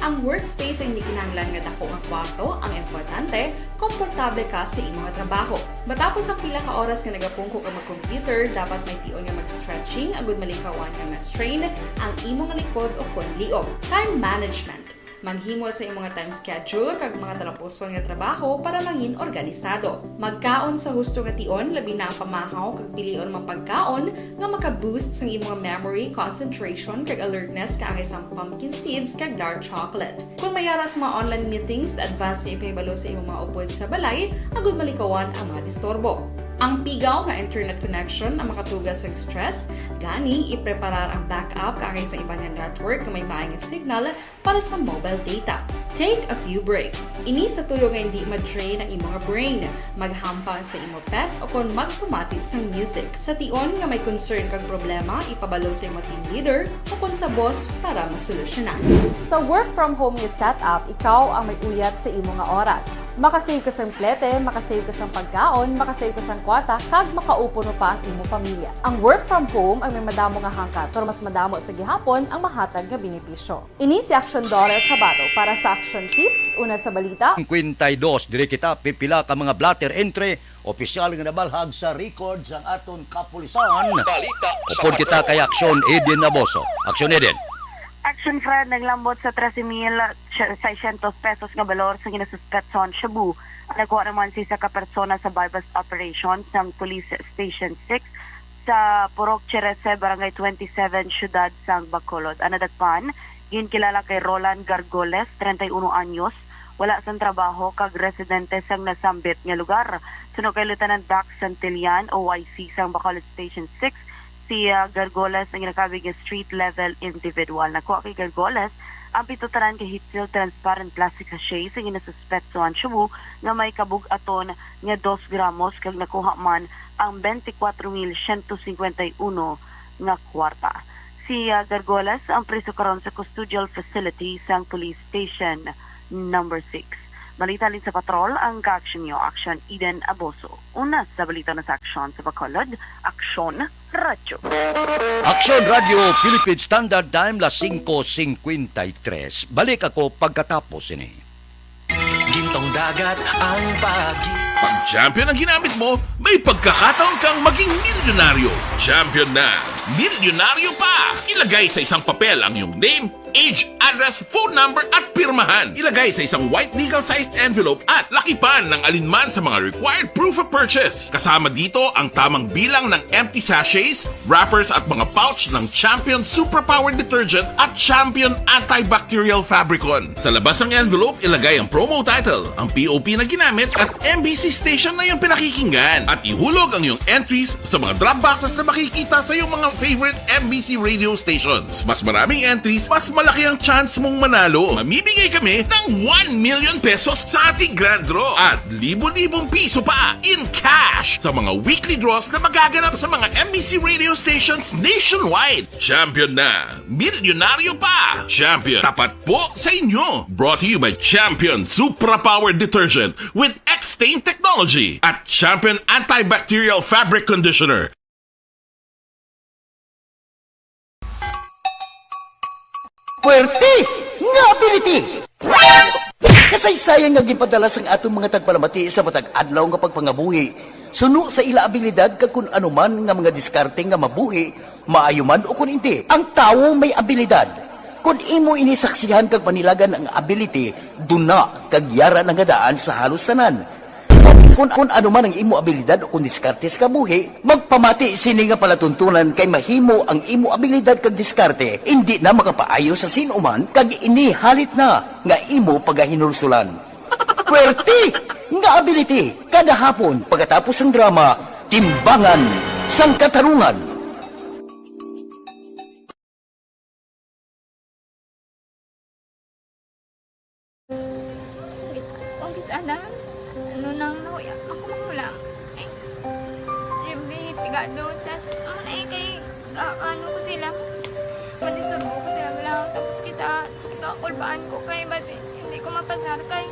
Ang workspace ay hindi kinahanglan nga dako nga kwarto, ang importante, komportable ka sa imong trabaho. Matapos ang pila ka oras nga nagapungko ka mag-computer, dapat may tion nga mag-stretching agud malikawan nga ma-strain ang imong likod o kon liog. Time management. Maghimo sa imong time schedule kag mga talapuson nga trabaho para mangin organisado. Magkaon sa husto nga tion, labi na ang pamahaw kag pilion mang pagkaon nga maka-boost sa imong memory, concentration kag alertness kaangay sa pumpkin seeds kag dark chocolate. Kung mayara sa mga online meetings, advance sa ipahibalo sa imong mga upod sa balay, agud malikawan ang mga disturbo. Ang pigaw nga internet connection ang makatugas sa stress, gani ipreparar ang backup kaangay sa ibang nga network nga may maayong signal para sa mobile data. Take a few breaks. Ini sa tuyo nga hindi ma-drain ang imong brain, maghampang sa imong pet o kon magpumati sa music. Sa tion nga may concern kag problema, ipabalo sa imong team leader o kon sa boss para masolusyonan. Sa work from home nga setup, ikaw ang may uyat sa imong nga oras. Makasave ka sa plete, makasave ka sa pagkaon, makasave ka sa kwarta, kag makaupo no pa ang imong pamilya. Ang work from home ay may madamo nga hangkat, pero mas madamo sa gihapon ang mahatag nga benepisyo. Ini si Action Dorel Cabato para sa Action Tips. Una sa balita. 52, dire kita pipila ka mga blatter entry, opisyal nga nabalhag sa records ang aton kapulisan. Upod kita kay Action Eden Naboso. Action Eden. Action Fred naglambot sa 13,600 pesos nga balor sa ginasuspetson Shabu. Nakuha naman si sa kapersona sa bypass operations ng Police Station 6 sa Purok Cherese, Barangay 27, Syudad sang Bacolod. Anadagpan, ginkilala kay Roland Gargoles, 31 anyos, wala sang trabaho kag residente sang nasambit nga lugar. Suno kay Lieutenant Dax Santillan, OIC sang Bacolod Station 6, si Gargoles ang ginakabig street level individual. Nakuha kay Gargoles ang pitutaran kay Hitzel transparent plastic sachet sa ginasuspetsohan Shabu nga may kabug-aton nga 2 gramos kag nakuha man ang 24,151 nga kwarta. Si Gargoles ang priso karon sa custodial facility sa Police Station number 6. Balita din sa patrol ang ka-action nyo, Action Eden Aboso. Una sa balita na sa Action sa Bacolod, Action Radio. Action Radio Philippine Standard Time las 5:53. Balik ako pagkatapos ini. Gintong dagat ang pagi. Pag champion ang ginamit mo, may pagkakataon kang maging milyonaryo. Champion na! Milyonaryo pa! Ilagay sa isang papel ang iyong name, age, address, phone number at pirmahan. Ilagay sa isang white legal-sized envelope at lakipan ng alinman sa mga required proof of purchase. Kasama dito ang tamang bilang ng empty sachets, wrappers at mga pouch ng Champion Superpower Detergent at Champion Antibacterial Fabricon. Sa labas ng envelope, ilagay ang promo title, ang POP na ginamit at MBC station na yung pinakikinggan. At ihulog ang iyong entries sa mga drop boxes na makikita sa iyong mga favorite MBC radio stations. Mas maraming entries, mas malaki ang chance mong manalo. Mamimigay kami ng 1 million pesos sa ating grand draw at libo-libong piso pa in cash sa mga weekly draws na magaganap sa mga MBC radio stations nationwide. Champion na! Milyonaryo pa! Champion, tapat po sa inyo! Brought to you by Champion Superpower Detergent with X-Stain Technology at Champion Antibacterial Fabric Conditioner. Puwerte nga ability! Kasaysayan nga gipadala sang atong mga tagpalamati sa matag adlaw nga pagpangabuhi. Suno sa ila abilidad kag kun anuman nga mga diskarte nga mabuhi, maayo man o kun hindi. Ang tawo may abilidad. Kung imo inisaksihan kag panilagan ang ability, duna kag yara nga daan sa halos tanan. Kung ano man ang imo abilidad o kung diskarte sa kabuhi, magpamati sini nga palatuntunan kay mahimo ang imo abilidad kag diskarte, hindi na makapaayo sa sinuman kag inihalit na nga imo pagahinulsulan. Puwerte nga ability, kada hapon pagkatapos ng drama, Timbangan sang Katarungan. Sana ano nang nahuya ako mangula eh siyempre pigado tas kay ano ko sila madisurbo ko sila lang tapos kita kakulbaan ko kay basi hindi ko mapasar kay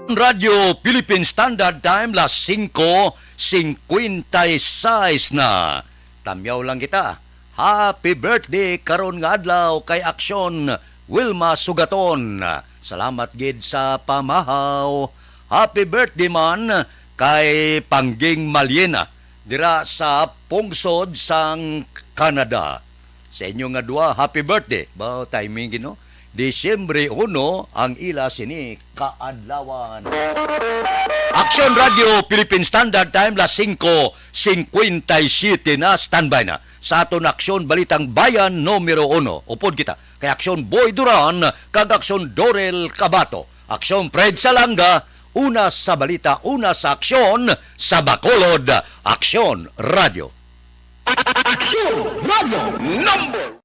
Radio Philippine Standard Time, las 5:56 na. Tamyaw lang kita. Happy birthday karon nga adlaw kay Aksyon Wilma Sugaton. Salamat gid sa pamahaw. Happy birthday man kay Pangging Malyena dira sa Pungsod sang Canada. Sa inyo nga duha, happy birthday. Bao timing gino. Disyembre 1 ang ila sini kaadlawan. Aksyon Radio Philippine Standard Time, las 5:57 na. Standby na sa aton Aksyon Balitang Bayan numero 1. Upod kita kay Aksyon Boy Duran kag Aksyon Dorel Cabato. Aksyon Fred Salanga, una sa balita, una sa aksyon sa Bacolod. Aksyon Radio. Aksyon Radio number